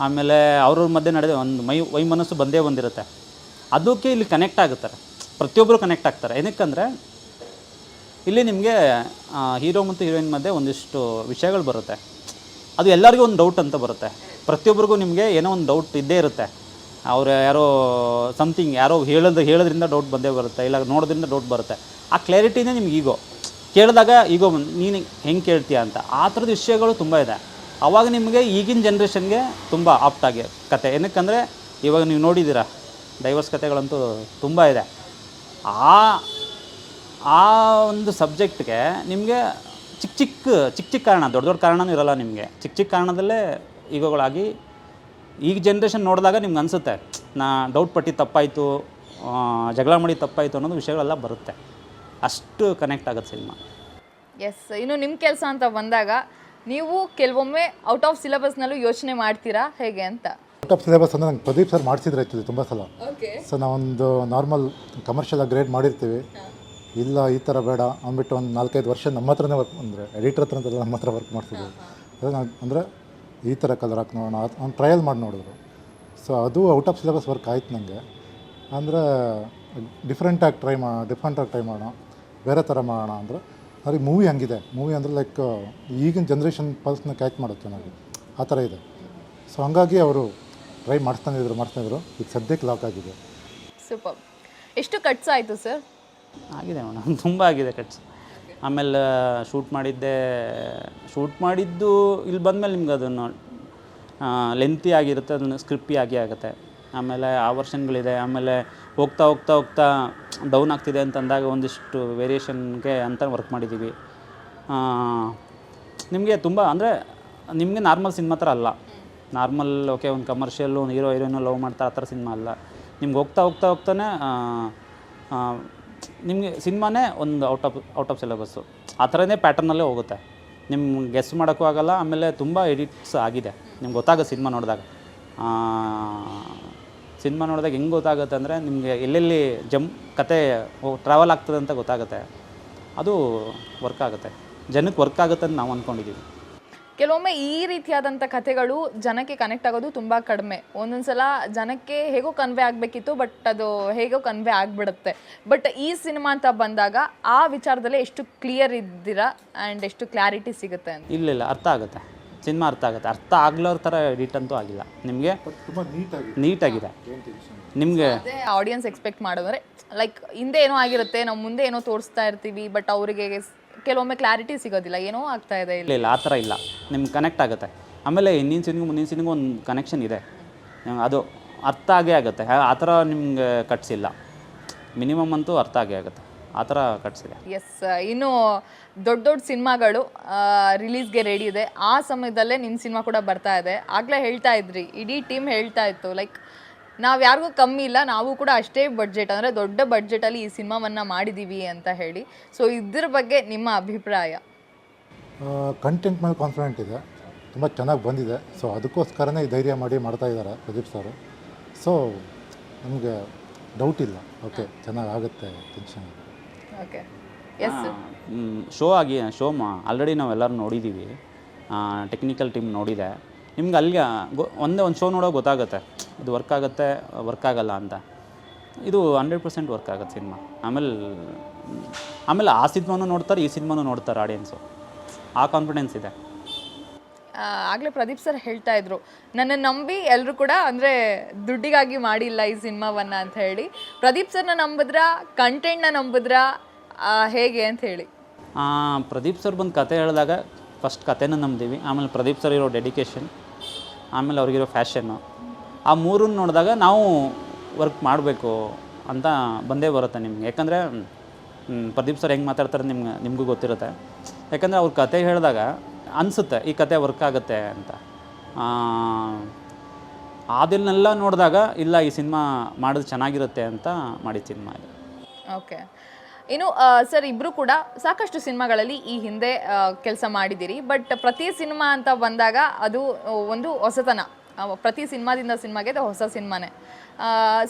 ಆಮೇಲೆ ಅವ್ರ ಮಧ್ಯೆ ನಡೆದ ಒಂದು ವೈಮನಸ್ಸು ಬಂದೇ ಬಂದಿರುತ್ತೆ. ಅದಕ್ಕೆ ಇಲ್ಲಿ ಕನೆಕ್ಟ್ ಆಗುತ್ತಾರೆ, ಪ್ರತಿಯೊಬ್ಬರು ಕನೆಕ್ಟ್ ಆಗ್ತಾರೆ. ಏನಕ್ಕಂದರೆ ಇಲ್ಲಿ ನಿಮಗೆ ಹೀರೋ ಮತ್ತು ಹೀರೋಯಿನ್ ಮಧ್ಯೆ ಒಂದಿಷ್ಟು ವಿಷಯಗಳು ಬರುತ್ತೆ. ಅದು ಎಲ್ಲರಿಗೂ ಒಂದು ಡೌಟ್ ಅಂತ ಬರುತ್ತೆ. ಪ್ರತಿಯೊಬ್ಬರಿಗೂ ನಿಮಗೆ ಏನೋ ಒಂದು ಡೌಟ್ ಇದ್ದೇ ಇರುತ್ತೆ. ಅವ್ರು ಯಾರೋ ಸಮಥಿಂಗ್ ಯಾರೋ ಹೇಳೋದ್ರಿಂದ ಡೌಟ್ ಬಂದೇ ಬರುತ್ತೆ, ಇಲ್ಲ ನೋಡೋದ್ರಿಂದ ಡೌಟ್ ಬರುತ್ತೆ. ಆ ಕ್ಲಾರಿಟಿನೇ ನಿಮ್ಗೆ ಈಗೋ ಕೇಳಿದಾಗ ಈಗೋ ನೀನು ಹೆಂಗೆ ಕೇಳ್ತೀಯ ಅಂತ ಆ ಥರದ ವಿಷಯಗಳು ತುಂಬ ಇದೆ. ಆವಾಗ ನಿಮಗೆ ಈಗಿನ ಜನ್ರೇಷನ್ಗೆ ತುಂಬ ಆಪ್ಟಾಗಿ ಕತೆ. ಏನಕ್ಕಂದರೆ ಇವಾಗ ನೀವು ನೋಡಿದ್ದೀರಾ ಡೈವರ್ಸ್ ಕತೆಗಳಂತೂ ತುಂಬ ಇದೆ. ಆ ಒಂದು ಸಬ್ಜೆಕ್ಟ್ಗೆ ನಿಮಗೆ ಚಿಕ್ಕ ಕಾರಣ, ದೊಡ್ಡ ಕಾರಣನೂ ಇರೋಲ್ಲ. ನಿಮಗೆ ಚಿಕ್ಕ ಕಾರಣದಲ್ಲೇ ಈಗೋಗಳಾಗಿ ಈಗ ಜನ್ರೇಷನ್ ನೋಡಿದಾಗ ನಿಮ್ಗೆ ಅನಿಸುತ್ತೆ ನಾ ಡೌಟ್ ಪಟ್ಟಿದ್ದು ತಪ್ಪಾಯಿತು, ಜಗಳ ಮಾಡಿದ್ದು ತಪ್ಪಾಯಿತು ಅನ್ನೋದು ವಿಷಯಗಳೆಲ್ಲ ಬರುತ್ತೆ. ಅಷ್ಟು ಕನೆಕ್ಟ್ ಆಗುತ್ತೆ ಸಿನಿಮಾ. ಎಸ್, ಇನ್ನು ನಿಮ್ಮ ಕೆಲಸ ಅಂತ ಬಂದಾಗ ನೀವು ಕೆಲವೊಮ್ಮೆ ಔಟ್ ಆಫ್ ಸಿಲೆಬಸ್ನಲ್ಲೂ ಯೋಚನೆ ಮಾಡ್ತೀರಾ ಹೇಗೆ ಅಂತ? ಔಟ್ ಆಫ್ ಸಿಲೆಬಸ್ ಅಂದರೆ ನಂಗೆ ಪ್ರದೀಪ್ ಸರ್ ಮಾಡಿಸಿದ್ರು ಆ್ಯಕ್ಚುಲಿ ತುಂಬ ಸಲ. ಸೊ ನಾವೊಂದು ನಾರ್ಮಲ್ ಕಮರ್ಷಿಯಲಾಗಿ ಗ್ರೇಡ್ ಮಾಡಿರ್ತೀವಿ, ಇಲ್ಲ ಈ ಥರ ಬೇಡ ಅಂದ್ಬಿಟ್ಟು ಒಂದು 4-5 ವರ್ಷ ನಮ್ಮ ಹತ್ರನೇ ವರ್ಕ್, ಅಂದರೆ ಎಡಿಟರ್ ಹತ್ರ ಅಂತೆಲ್ಲ ನಮ್ಮ ಹತ್ರ ವರ್ಕ್ ಮಾಡ್ತಿದ್ವಿ. ಅಂದರೆ ಈ ಥರ ಕಲರ್ ಹಾಕಿ ನೋಡೋಣ, ಒಂದು ಟ್ರಯಲ್ ಮಾಡಿ ನೋಡಿದ್ರು. ಸೊ ಅದು ಔಟ್ ಆಫ್ ಸಿಲೆಬಸ್ ವರ್ಕ್ ಆಯ್ತು ನನಗೆ. ಅಂದರೆ ಡಿಫ್ರೆಂಟಾಗಿ ಟ್ರೈ ಮಾಡೋಣ, ಬೇರೆ ಥರ ಮಾಡೋಣ ಅಂದರೆ ಅವ್ರಿಗೆ ಮೂವಿ ಹಂಗಿದೆ. ಮೂವಿ ಅಂದರೆ ಲೈಕ್ ಈಗಿನ ಜನ್ರೇಷನ್ ಪಲ್ಸ್ನ ಕ್ಯಾಚ್ ಮಾಡೋದು ಚೆನ್ನಾಗಿ, ಆ ಥರ ಇದೆ. ಸೊ ಹಂಗಾಗಿ ಅವರು ಟ್ರೈ ಮಾಡಿಸ್ತಾನಿದ್ರು. ಈಗ ಸದ್ಯಕ್ಕೆ ಲಾಕ್ ಆಗಿದೆ. ಸೂಪರ್. ಎಷ್ಟು ಕಟ್ಸ್ ಆಯಿತು ಸರ್? ಆಗಿದೆ ಮೇಡಮ್, ತುಂಬ ಆಗಿದೆ ಕಟ್ಸ್. ಆಮೇಲೆ ಶೂಟ್ ಮಾಡಿದ್ದು ಇಲ್ಲಿ ಬಂದಮೇಲೆ ನಿಮ್ಗೆ ಅದನ್ನು ಲೆಂತಿ ಆಗಿರುತ್ತೆ, ಅದನ್ನು ಸ್ಕ್ರಿಪ್ಪಿ ಆಗುತ್ತೆ. ಆಮೇಲೆ ಆ ವರ್ಷನ್ಗಳಿದೆ. ಆಮೇಲೆ ಹೋಗ್ತಾ ಡೌನ್ ಆಗ್ತಿದೆ ಅಂತಂದಾಗ ಒಂದಿಷ್ಟು ವೇರಿಯೇಷನ್ಗೆ ಅಂತ ವರ್ಕ್ ಮಾಡಿದ್ದೀವಿ. ನಿಮಗೆ ತುಂಬ ಅಂದರೆ ನಿಮಗೆ ನಾರ್ಮಲ್ ಸಿನಿಮಾ ಥರ ಅಲ್ಲ. ನಾರ್ಮಲ್ ಓಕೆ ಒಂದು ಕಮರ್ಷಿಯಲ್ಲು ಒಂದು ಹೀರೋ ಹೀರೋಯಿನ್ ಲವ್ ಮಾಡ್ತಾರೆ ಆ ಥರ ಸಿನಿಮಾ ಅಲ್ಲ. ನಿಮ್ಗೆ ಹೋಗ್ತಾನೆ ನಿಮಗೆ ಸಿನಿಮಾನೇ ಒಂದು ಔಟ್ ಆಫ್ ಸಿಲೆಬಸ್ಸು ಆ ಥರನೇ ಪ್ಯಾಟರ್ನಲ್ಲೇ ಹೋಗುತ್ತೆ. ನಿಮ್ಗೆ ಗೆಸ್ ಮಾಡೋಕ್ಕೂ ಆಗೋಲ್ಲ. ಆಮೇಲೆ ತುಂಬ ಎಡಿಟ್ಸ್ ಆಗಿದೆ, ನಿಮ್ಗೆ ಗೊತ್ತಾಗುತ್ತೆ ಸಿನಿಮಾ ನೋಡಿದಾಗ. ಹೆಂಗೆ ಗೊತ್ತಾಗುತ್ತೆ ಅಂದರೆ ನಿಮಗೆ ಎಲ್ಲೆಲ್ಲಿ ಕತೆ ಟ್ರಾವೆಲ್ ಆಗ್ತದೆ ಅಂತ ಗೊತ್ತಾಗುತ್ತೆ. ಅದು ವರ್ಕ್ ಆಗುತ್ತೆ, ಜನಕ್ಕೆ ವರ್ಕ್ ಆಗುತ್ತೆ ಅಂತ ನಾವು ಅಂದ್ಕೊಂಡಿದ್ದೀವಿ. ಕೆಲವೊಮ್ಮೆ ಈ ರೀತಿಯಾದಂಥ ಕಥೆಗಳು ಜನಕ್ಕೆ ಕನೆಕ್ಟ್ ಆಗೋದು ತುಂಬ ಕಡಿಮೆ. ಒಂದೊಂದು ಸಲ ಜನಕ್ಕೆ ಹೇಗೋ ಕನ್ವೆ ಆಗಬೇಕಿತ್ತು, ಬಟ್ ಅದು ಹೇಗೋ ಕನ್ವೆ ಆಗಿಬಿಡುತ್ತೆ. ಬಟ್ ಈ ಸಿನಿಮಾ ಅಂತ ಬಂದಾಗ ಆ ವಿಚಾರದಲ್ಲಿ ಎಷ್ಟು ಕ್ಲಿಯರ್ ಇದ್ದೀರಾ ಆ್ಯಂಡ್ ಎಷ್ಟು ಕ್ಲಾರಿಟಿ ಸಿಗುತ್ತೆ ಅಂತ? ಇಲ್ಲ ಅರ್ಥ ಆಗುತ್ತೆ, ಸಿನಿಮಾ ಅರ್ಥ ಆಗುತ್ತೆ. ಅರ್ಥ ಆಗ್ಲೋರ ಥರ ಎಡಿಟ್ ಅಂತೂ ಆಗಿಲ್ಲ. ನಿಮಗೆ ತುಂಬ ನೀಟಾಗಿದೆ. ನಿಮಗೆ ಆಡಿಯನ್ಸ್ ಎಕ್ಸ್ಪೆಕ್ಟ್ ಮಾಡೋದ್ರೆ ಲೈಕ್ ಹಿಂದೆ ಏನೋ ಆಗಿರುತ್ತೆ, ನಾವು ಮುಂದೆ ಏನೋ ತೋರಿಸ್ತಾ ಇರ್ತೀವಿ, ಬಟ್ ಅವರಿಗೆ ಕೆಲವೊಮ್ಮೆ ಕ್ಲಾರಿಟಿ ಸಿಗೋದಿಲ್ಲ, ಏನೋ ಆಗ್ತಾ ಇದೆ. ಇಲ್ಲ ಆ ಥರ ಇಲ್ಲ, ನಿಮ್ಗೆ ಕನೆಕ್ಟ್ ಆಗುತ್ತೆ. ಆಮೇಲೆ ಮುಂದಿನ ಸಿನಿಮಾ ಒಂದು ಕನೆಕ್ಷನ್ ಇದೆ, ಅದು ಅರ್ಥ ಆಗುತ್ತೆ. ಆ ಥರ ನಿಮ್ಗೆ ಕಟ್ಸಿಲ್ಲ, ಮಿನಿಮಮ್ ಅಂತೂ ಅರ್ಥ ಆಗುತ್ತೆ, ಆ ಥರ ಕಟ್ಸಿದೆ. ಎಸ್, ಇನ್ನು ದೊಡ್ಡ ಸಿನಿಮಾಗಳು ರಿಲೀಸ್ಗೆ ರೆಡಿ ಇದೆ. ಆ ಸಮಯದಲ್ಲೇ ನಿಮ್ಮ ಸಿನಿಮಾ ಕೂಡ ಬರ್ತಾ ಇದೆ. ಆಗಲೇ ಹೇಳ್ತಾ ಇದ್ರಿ, ಇಡೀ ಟೀಮ್ ಹೇಳ್ತಾ ಇತ್ತು ಲೈಕ್ ನಾವು ಯಾರಿಗೂ ಕಮ್ಮಿ ಇಲ್ಲ, ನಾವು ಕೂಡ ಅಷ್ಟೇ ಬಡ್ಜೆಟ್ ಅಂದರೆ ದೊಡ್ಡ ಬಡ್ಜೆಟಲ್ಲಿ ಈ ಸಿನಿಮಾವನ್ನು ಮಾಡಿದ್ದೀವಿ ಅಂತ ಹೇಳಿ. ಸೊ ಇದ್ರ ಬಗ್ಗೆ ನಿಮ್ಮ ಅಭಿಪ್ರಾಯ? ಕಂಟೆಂಟ್ ಮೇಲೆ ಕಾನ್ಫಿಡೆಂಟ್ ಇದೆ, ತುಂಬ ಚೆನ್ನಾಗಿ ಬಂದಿದೆ. ಸೊ ಅದಕ್ಕೋಸ್ಕರನೇ ಧೈರ್ಯ ಮಾಡಿ ಮಾಡ್ತಾ ಇದ್ದಾರೆ ಪ್ರದೀಪ್ ಸರ್. ಸೊ ನಮಗೆ ಡೌಟ್ ಇಲ್ಲ, ಓಕೆ ಚೆನ್ನಾಗಾಗುತ್ತೆ, ಟೆನ್ಷನ್ ಇಲ್ಲ. Okay, yes. ಶೋ ಆಲ್ರೆಡಿ ನಾವೆಲ್ಲರೂ ನೋಡಿದ್ದೀವಿ, ಟೆಕ್ನಿಕಲ್ ಟೀಮ್ ನೋಡಿದೆ. ನಿಮ್ಗೆ ಅಲ್ಲಿಗೆ ಒಂದೇ ಒಂದು ಶೋ ನೋಡೋಕೆ ಗೊತ್ತಾಗುತ್ತೆ ಇದು ವರ್ಕ್ ಆಗಲ್ಲ ಅಂತ. ಇದು 100% ವರ್ಕ್ ಆಗುತ್ತೆ ಸಿನಿಮಾ. ಆಮೇಲೆ ಆ ಸಿನಿಮಾನು ನೋಡ್ತಾರೆ, ಈ ಸಿನಿಮಾನು ನೋಡ್ತಾರೆ ಆಡಿಯನ್ಸು, ಆ ಕಾನ್ಫಿಡೆನ್ಸ್ ಇದೆ. ಆಗಲೇ ಪ್ರದೀಪ್ ಸರ್ ಹೇಳ್ತಾ ಇದ್ರು, ನನ್ನ ನಂಬಿ ಎಲ್ಲರೂ ಕೂಡ ಅಂದರೆ ದುಡ್ಡಿಗಾಗಿ ಮಾಡಿಲ್ಲ ಈ ಸಿನಿಮಾವನ್ನು ಅಂತ ಹೇಳಿ. ಪ್ರದೀಪ್ ಸರ್ನ ನಂಬಿದ್ರಾ, ಕಂಟೆಂಟ್ನ ನಂಬಿದ್ರಾ, ಹೇಗೆ ಅಂತ ಹೇಳಿ? ಪ್ರದೀಪ್ ಸರ್ ಬಂದು ಕತೆ ಹೇಳಿದಾಗ ಫಸ್ಟ್ ಕತೆನ ನಂಬ್ತೀವಿ. ಆಮೇಲೆ ಪ್ರದೀಪ್ ಸರ್ ಇರೋ ಡೆಡಿಕೇಶನ್, ಆಮೇಲೆ ಅವ್ರಿಗಿರೋ ಫ್ಯಾಷನ್ನು, ಆ ಮೂರನ್ನು ನೋಡಿದಾಗ ನಾವು ವರ್ಕ್ ಮಾಡಬೇಕು ಅಂತ ಬಂದೇ ಬರುತ್ತೆ ನಿಮ್ಗೆ. ಯಾಕಂದರೆ ಪ್ರದೀಪ್ ಸರ್ ಹೆಂಗೆ ಮಾತಾಡ್ತಾರೆ ನಿಮಗೂ ಗೊತ್ತಿರುತ್ತೆ. ಯಾಕಂದರೆ ಅವ್ರ ಕತೆ ಹೇಳಿದಾಗ ಅನಿಸುತ್ತೆ ಈ ಕತೆ ವರ್ಕ್ ಆಗುತ್ತೆ ಅಂತ. ಅದನ್ನೆಲ್ಲ ನೋಡಿದಾಗ ಇಲ್ಲ ಈ ಸಿನಿಮಾ ಮಾಡೋದು ಚೆನ್ನಾಗಿರುತ್ತೆ ಅಂತ ಮಾಡಿದ ಸಿನಿಮಾ ಇದು. ಓಕೆ, ಇನ್ನು ಸರ್ ಇಬ್ಬರು ಕೂಡ ಸಾಕಷ್ಟು ಸಿನಿಮಾಗಳಲ್ಲಿ ಈ ಹಿಂದೆ ಕೆಲಸ ಮಾಡಿದ್ದೀರಿ. ಬಟ್ ಪ್ರತಿ ಸಿನಿಮಾ ಅಂತ ಬಂದಾಗ ಅದು ಒಂದು ಹೊಸತನ, ಪ್ರತಿ ಸಿನಿಮಾಗೆ ಅದು ಹೊಸ ಸಿನಿಮಾನೇ.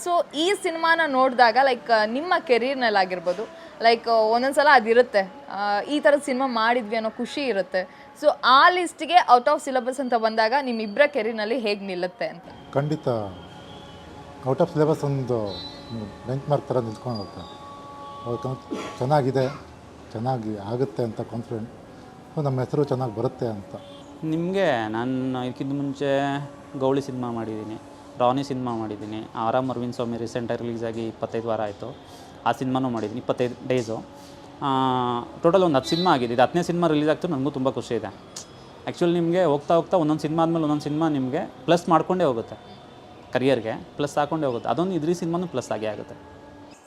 ಸೊ ಈ ಸಿನಿಮಾನ ನೋಡಿದಾಗ ಲೈಕ್ ನಿಮ್ಮ ಕೆರಿಯರ್ನಲ್ಲಾಗಿರ್ಬೋದು, ಲೈಕ್ ಒಂದೊಂದು ಸಲ ಅದಿರುತ್ತೆ, ಈ ಥರದ ಸಿನಿಮಾ ಮಾಡಿದ್ವಿ ಅನ್ನೋ ಖುಷಿ ಇರುತ್ತೆ. ಸೊ ಆ ಲಿಸ್ಟ್ಗೆ ಔಟ್ ಆಫ್ ಸಿಲೆಬಸ್ ಅಂತ ಬಂದಾಗ ನಿಮ್ಮಿಬ್ಬರ ಕೆರಿನಲ್ಲಿ ಹೇಗೆ ನಿಲ್ಲುತ್ತೆ ಅಂತ? ಖಂಡಿತ ಔಟ್ ಆಫ್ ಸಿಲೆಬಸ್ ಒಂದು ಬೆಂಚ್ ಮಾರ್ಕ್ ಥರ ನಿಂತ್ಕೊಂಡು ಹೋಗ್ತಾರೆ. ಚೆನ್ನಾಗಿದೆ, ಚೆನ್ನಾಗಿ ಆಗುತ್ತೆ ಅಂತ ಕಾನ್ಫಿಡೆಂಟ್, ನಮ್ಮ ಹೆಸರು ಚೆನ್ನಾಗಿ ಬರುತ್ತೆ ಅಂತ. ನಿಮಗೆ ನಾನು ಇದಕ್ಕಿಂತ ಮುಂಚೆ ಗೌಳಿ ಸಿನಿಮಾ ಮಾಡಿದ್ದೀನಿ, ರಾನಿ ಸಿನಿಮಾ ಮಾಡಿದ್ದೀನಿ, ಆರಾಮ್ ಅರವಿಂದ್ ಸ್ವಾಮಿ ರೀಸೆಂಟಾಗಿ ರಿಲೀಸ್ ಆಗಿ 25 ವಾರ ಆಯಿತು. ಆ ಸಿನಿಮಾನೂ ಮಾಡಿದ್ದೀನಿ, 25 ಡೇಸು. ಟೋಟಲ್ ಒಂದು 10 ಸಿನಿಮಾ ಆಗಿದೆ. ಇದು 10ನೇ ಸಿನಿಮಾ ರಿಲೀಸ್ ಆಗ್ತದೆ, ನನಗೂ ತುಂಬ ಖುಷಿ ಇದೆ. ಆ್ಯಕ್ಚುಲಿ ನಿಮಗೆ ಹೋಗ್ತಾ ಹೋಗ್ತಾ ಒಂದೊಂದು ಸಿನಿಮಾ ಆದಮೇಲೆ ಒಂದೊಂದು ಸಿನಿಮಾ ನಿಮಗೆ ಪ್ಲಸ್ ಮಾಡ್ಕೊಂಡೇ ಹೋಗುತ್ತೆ, ಕರಿಯರ್ಗೆ ಪ್ಲಸ್ ಹಾಕ್ಕೊಂಡೇ ಹೋಗುತ್ತೆ. ಅದೊಂದು ಇದ್ರಿ ಸಿನಿಮಾನೂ ಪ್ಲಸ್ ಆಗೇ ಆಗುತ್ತೆ.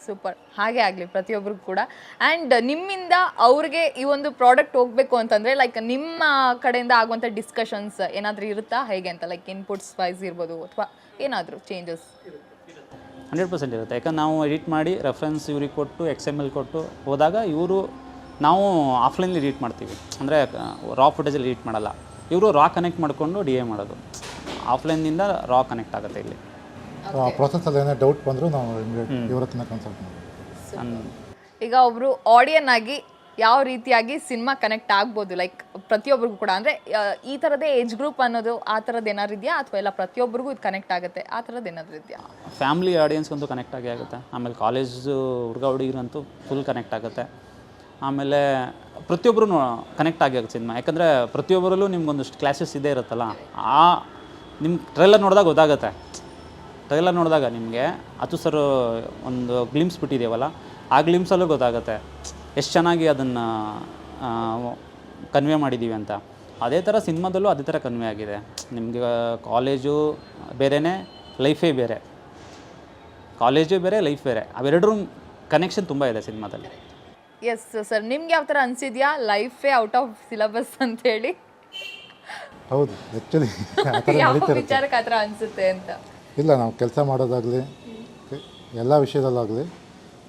ಸೂಪರ್, ಹಾಗೆ ಆಗಲಿ ಪ್ರತಿಯೊಬ್ಬರಿಗೂ ಕೂಡ. ಆ್ಯಂಡ್ ನಿಮ್ಮಿಂದ ಅವ್ರಿಗೆ ಈ ಒಂದು ಪ್ರಾಡಕ್ಟ್ ಹೋಗಬೇಕು ಅಂತಂದರೆ ಲೈಕ್ ನಿಮ್ಮ ಕಡೆಯಿಂದ ಆಗುವಂಥ ಡಿಸ್ಕಷನ್ಸ್ ಏನಾದರೂ ಇರುತ್ತಾ ಹೇಗೆ ಅಂತ? ಲೈಕ್ ಇನ್ಪುಟ್ಸ್ ವೈಸ್ ಇರ್ಬೋದು ಅಥವಾ ಏನಾದರೂ ಚೇಂಜಸ್? 100% ಇರುತ್ತೆ. ಯಾಕಂದ್ರೆ ನಾವು ಎಡಿಟ್ ಮಾಡಿ ರೆಫರೆನ್ಸ್ ಇವ್ರಿಗೆ ಕೊಟ್ಟು XML ಕೊಟ್ಟು ಹೋದಾಗ ಇವರು ನಾವು ಆಫ್ಲೈನಲ್ಲಿ ಎಡಿಟ್ ಮಾಡ್ತೀವಿ, ಅಂದರೆ ರಾ ಫುಟೇಜಲ್ಲಿ ಎಡಿಟ್ ಮಾಡಲ್ಲ. ಇವರು ರಾ ಕನೆಕ್ಟ್ ಮಾಡಿಕೊಂಡು DA ಮಾಡೋದು. ಆಫ್ಲೈನಿಂದ ರಾ ಕನೆಕ್ಟ್ ಆಗುತ್ತೆ ಇಲ್ಲಿ. ಆ ಪ್ರೊಸೆಸಲ್ಲಿ ಏನೇ ಡೌಟ್ ಬಂದರೂ ನಾವು ಇವ್ರ ಹತ್ರನೇ ಕನ್ಸಲ್ಟ್ ಮಾಡ್ತೀವಿ. ಈಗ ಒಬ್ಬರು ಆಡಿಯನ್ ಆಗಿ ಯಾವ ರೀತಿಯಾಗಿ ಸಿನಿಮಾ ಕನೆಕ್ಟ್ ಆಗ್ಬೋದು ಲೈಕ್ ಪ್ರತಿಯೊಬ್ಬರಿಗೂ ಕೂಡ? ಅಂದರೆ ಈ ಥರದೇ ಏಜ್ ಗ್ರೂಪ್ ಅನ್ನೋದು ಆ ಥರದ್ದು ಏನಾದ್ರು ಇದೆಯಾ ಅಥವಾ ಎಲ್ಲ ಪ್ರತಿಯೊಬ್ಬರಿಗೂ ಇದು ಕನೆಕ್ಟ್ ಆಗುತ್ತೆ ಆ ಥರದ್ದು ಏನಾದರೂ ಇದೆಯಾ? ಫ್ಯಾಮಿಲಿ ಆಡಿಯನ್ಸ್ಗಂತೂ ಕನೆಕ್ಟ್ ಆಗೇ ಆಗುತ್ತೆ. ಆಮೇಲೆ ಕಾಲೇಜು ಹುಡುಗರಿಗಂತೂ ಫುಲ್ ಕನೆಕ್ಟ್ ಆಗುತ್ತೆ. ಆಮೇಲೆ ಪ್ರತಿಯೊಬ್ಬರೂ ಕನೆಕ್ಟ್ ಆಗಿ ಆಗುತ್ತೆ ಸಿನಿಮಾ. ಯಾಕಂದರೆ ಪ್ರತಿಯೊಬ್ಬರಲ್ಲೂ ನಿಮ್ಗೊಂದಷ್ಟು ಕ್ಲಾಸಸ್ ಇದೇ ಇರುತ್ತಲ್ಲ, ಆ ನಿಮ್ಮ ಟ್ರೈಲರ್ ನೋಡಿದಾಗ ಗೊತ್ತಾಗುತ್ತೆ. ಟ್ರೈಲರ್ ನೋಡಿದಾಗ ನಿಮಗೆ ಅದು ಸರ್ ಒಂದು ಗ್ಲಿಮ್ಸ್ ಬಿಟ್ಟಿದ್ದೀವಲ್ಲ, ಆ ಗ್ಲಿಮ್ಸಲ್ಲೂ ಗೊತ್ತಾಗುತ್ತೆ ಎಷ್ಟು ಚೆನ್ನಾಗಿ ಅದನ್ನು ಕನ್ವೆ ಮಾಡಿದ್ದೀವಿ ಅಂತ. ಅದೇ ಥರ ಸಿನಿಮಾದಲ್ಲೂ ಅದೇ ಥರ ಕನ್ವೆ ಆಗಿದೆ. ನಿಮಗೆ ಕಾಲೇಜು ಬೇರೆಯೇ, ಲೈಫೇ ಬೇರೆ. ಕಾಲೇಜು ಬೇರೆ, ಲೈಫ್ ಬೇರೆ, ಅವೆರಡರೂ ಕನೆಕ್ಷನ್ ತುಂಬ ಇದೆ ಸಿನಿಮಾದಲ್ಲಿ. ಎಸ್ ಸರ್, ನಿಮ್ಗೆ ಯಾವ ಥರ ಅನಿಸಿದ್ಯಾ ಲೈಫೇ ಔಟ್ ಆಫ್ ಸಿಲೆಬಸ್ ಅಂತೇಳಿ? ಹೌದು, ಆ್ಯಕ್ಚುಲಿ ಆ ಥರ ಯಾವ ನಡೀತಿರುತ್ತೆ. ವಿಚಾರಕ್ಕೆ ಆ ಥರ ಅನಿಸುತ್ತೆ ಅಂತ? ಇಲ್ಲ, ನಾವು ಕೆಲಸ ಮಾಡೋದಾಗಲಿ ಎಲ್ಲ ವಿಷಯದಲ್ಲಾಗಲಿ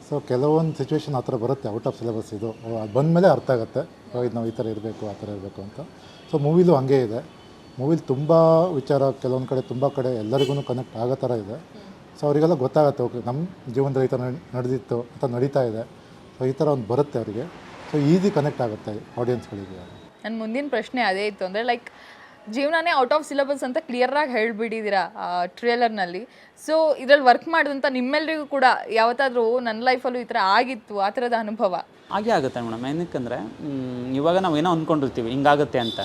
ಸೊ ಕೆಲವೊಂದು ಸಿಚುವೇಶನ್ ಆ ಥರ ಬರುತ್ತೆ ಔಟ್ ಆಫ್ ಸಿಲೆಬಸ್. ಇದು ಅದು ಬಂದಮೇಲೆ ಅರ್ಥ ಆಗುತ್ತೆ, ಇದು ನಾವು ಈ ಥರ ಇರಬೇಕು ಆ ಥರ ಇರಬೇಕು ಅಂತ. ಸೊ ಮೂವಿಲೂ ಹಂಗೆ ಇದೆ. ಮೂವಿಲಿ ತುಂಬ ವಿಚಾರ ಕೆಲವೊಂದು ಕಡೆ ತುಂಬ ಕಡೆ ಎಲ್ಲರಿಗೂ ಕನೆಕ್ಟ್ ಆಗೋ ಥರ ಇದೆ. ಸೊ ಅವರಿಗೆಲ್ಲ ಗೊತ್ತಾಗುತ್ತೆ, ಓಕೆ ನಮ್ಮ ಜೀವನದಲ್ಲಿ ಈ ಥರ ನಡೆದಿತ್ತು ಅಂತ ನಡೀತಾ ಇದೆ. ಸೊ ಈ ಥರ ಒಂದು ಬರುತ್ತೆ ಅವರಿಗೆ. ಸೊ ಈಸಿ ಕನೆಕ್ಟ್ ಆಗುತ್ತೆ ಆಡಿಯನ್ಸ್ಗಳಿಗೆ. ನನ್ನ ಮುಂದಿನ ಪ್ರಶ್ನೆ ಅದೇ ಇತ್ತು. ಅಂದರೆ ಲೈಕ್ ಜೀವನನೇ ಔಟ್ ಆಫ್ ಸಿಲೆಬಸ್ ಅಂತ ಕ್ಲಿಯರಾಗಿ ಹೇಳಿಬಿಟ್ಟಿದ್ದೀರಾ ಟ್ರೇಲರ್ನಲ್ಲಿ. ಸೊ ಇದರಲ್ಲಿ ವರ್ಕ್ ಮಾಡಿದಂಥ ನಿಮ್ಮೆಲ್ಲರಿಗೂ ಕೂಡ ಯಾವತ್ತಾದರೂ ನನ್ನ ಲೈಫಲ್ಲೂ ಈ ಥರ ಆಗಿತ್ತು ಆ ಥರದ ಅನುಭವ? ಹಾಗೆ ಆಗುತ್ತೆ ಮೇಡಮ್. ಏನಕ್ಕಂದರೆ ಇವಾಗ ನಾವು ಏನೋ ಅಂದ್ಕೊಂಡಿರ್ತೀವಿ ಹಿಂಗಾಗುತ್ತೆ ಅಂತ,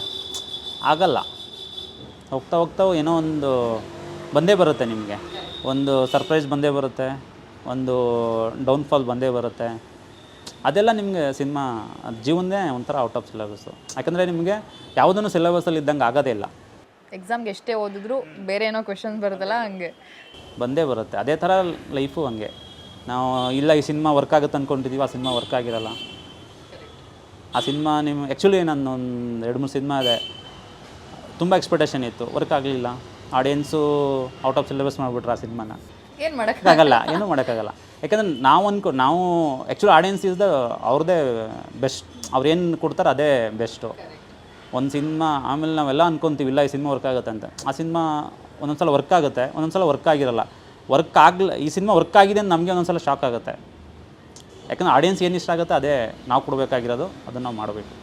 ಆಗಲ್ಲ. ಹೋಗ್ತಾ ಹೋಗ್ತಾ ಏನೋ ಒಂದು ಬಂದೇ ಬರುತ್ತೆ, ನಿಮಗೆ ಒಂದು ಸರ್ಪ್ರೈಸ್ ಬಂದೇ ಬರುತ್ತೆ, ಒಂದು ಡೌನ್ಫಾಲ್ ಬಂದೇ ಬರುತ್ತೆ. ಅದೆಲ್ಲ ನಿಮಗೆ ಸಿನಿಮಾ ಜೀವನದೇ ಒಂಥರ ಔಟ್ ಆಫ್ ಸಿಲೆಬಸ್ಸು. ಯಾಕಂದರೆ ನಿಮಗೆ ಯಾವುದನ್ನು ಸಿಲೆಬಸಲ್ಲಿ ಇದ್ದಂಗೆ ಆಗೋದೇ ಇಲ್ಲ. ಎಕ್ಸಾಮ್ಗೆ ಎಷ್ಟೇ ಓದಿದ್ರು ಬೇರೆ ಏನೋ ಕ್ವೆಶನ್ಸ್ ಬರುತ್ತಲ್ಲ, ಹಂಗೆ ಬಂದೇ ಬರುತ್ತೆ. ಅದೇ ಥರ ಲೈಫು ಹಂಗೆ. ನಾವು ಇಲ್ಲ ಈ ಸಿನಿಮಾ ವರ್ಕ್ ಆಗುತ್ತೆ ಅಂದ್ಕೊಂಡಿದ್ದೀವಿ, ಆ ಸಿನಿಮಾ ವರ್ಕ್ ಆಗಿರಲ್ಲ. ಆ ಸಿನಿಮಾ ನಿಮ್ಮ ಆ್ಯಕ್ಚುಲಿ ನಾನು ಒಂದು 2-3 ಸಿನಿಮಾ ಇದೆ, ತುಂಬ ಎಕ್ಸ್ಪೆಕ್ಟೇಷನ್ ಇತ್ತು, ವರ್ಕ್ ಆಗಲಿಲ್ಲ. ಆಡಿಯನ್ಸು ಔಟ್ ಆಫ್ ಸಿಲೆಬಸ್ ಮಾಡಿಬಿಟ್ರೆ ಆ ಸಿನಿಮಾನ ಏನು ಮಾಡೋಕ್ಕಾಗಲ್ಲ, ಆಗಲ್ಲ, ಏನೂ ಮಾಡೋಕ್ಕಾಗಲ್ಲ. ಯಾಕಂದ್ರೆ ನಾವು ಆ್ಯಕ್ಚುಲಿ ಆಡಿಯನ್ಸ್ ಇಸ್ ದ ಅವ್ರದ್ದೇ ಬೆಸ್ಟ್. ಅವ್ರೇನು ಕೊಡ್ತಾರೆ ಅದೇ ಬೆಸ್ಟು ಒಂದು ಸಿನಿಮಾ. ಆಮೇಲೆ ನಾವೆಲ್ಲ ಅಂದ್ಕೊತೀವಿ ಇಲ್ಲ ಈ ಸಿನಿಮಾ ವರ್ಕ್ ಆಗುತ್ತೆ ಅಂತ. ಆ ಸಿನಿಮಾ ಒಂದೊಂದು ಸಲ ವರ್ಕ್ ಆಗುತ್ತೆ, ಒಂದೊಂದು ಸಲ ವರ್ಕ್ ಆಗಿರಲ್ಲ. ಈ ಸಿನಿಮಾ ವರ್ಕ್ ಆಗಿದೆ ಅಂತ ನಮಗೆ ಒಂದೊಂದು ಸಲ ಶಾಕ್ ಆಗುತ್ತೆ. ಯಾಕಂದ್ರೆ ಆಡಿಯನ್ಸ್ ಏನು ಇಷ್ಟ ಆಗುತ್ತೆ ಅದೇ ನಾವು ಕೊಡಬೇಕಾಗಿರೋದು, ಅದನ್ನು ನಾವು ಮಾಡಬೇಕು.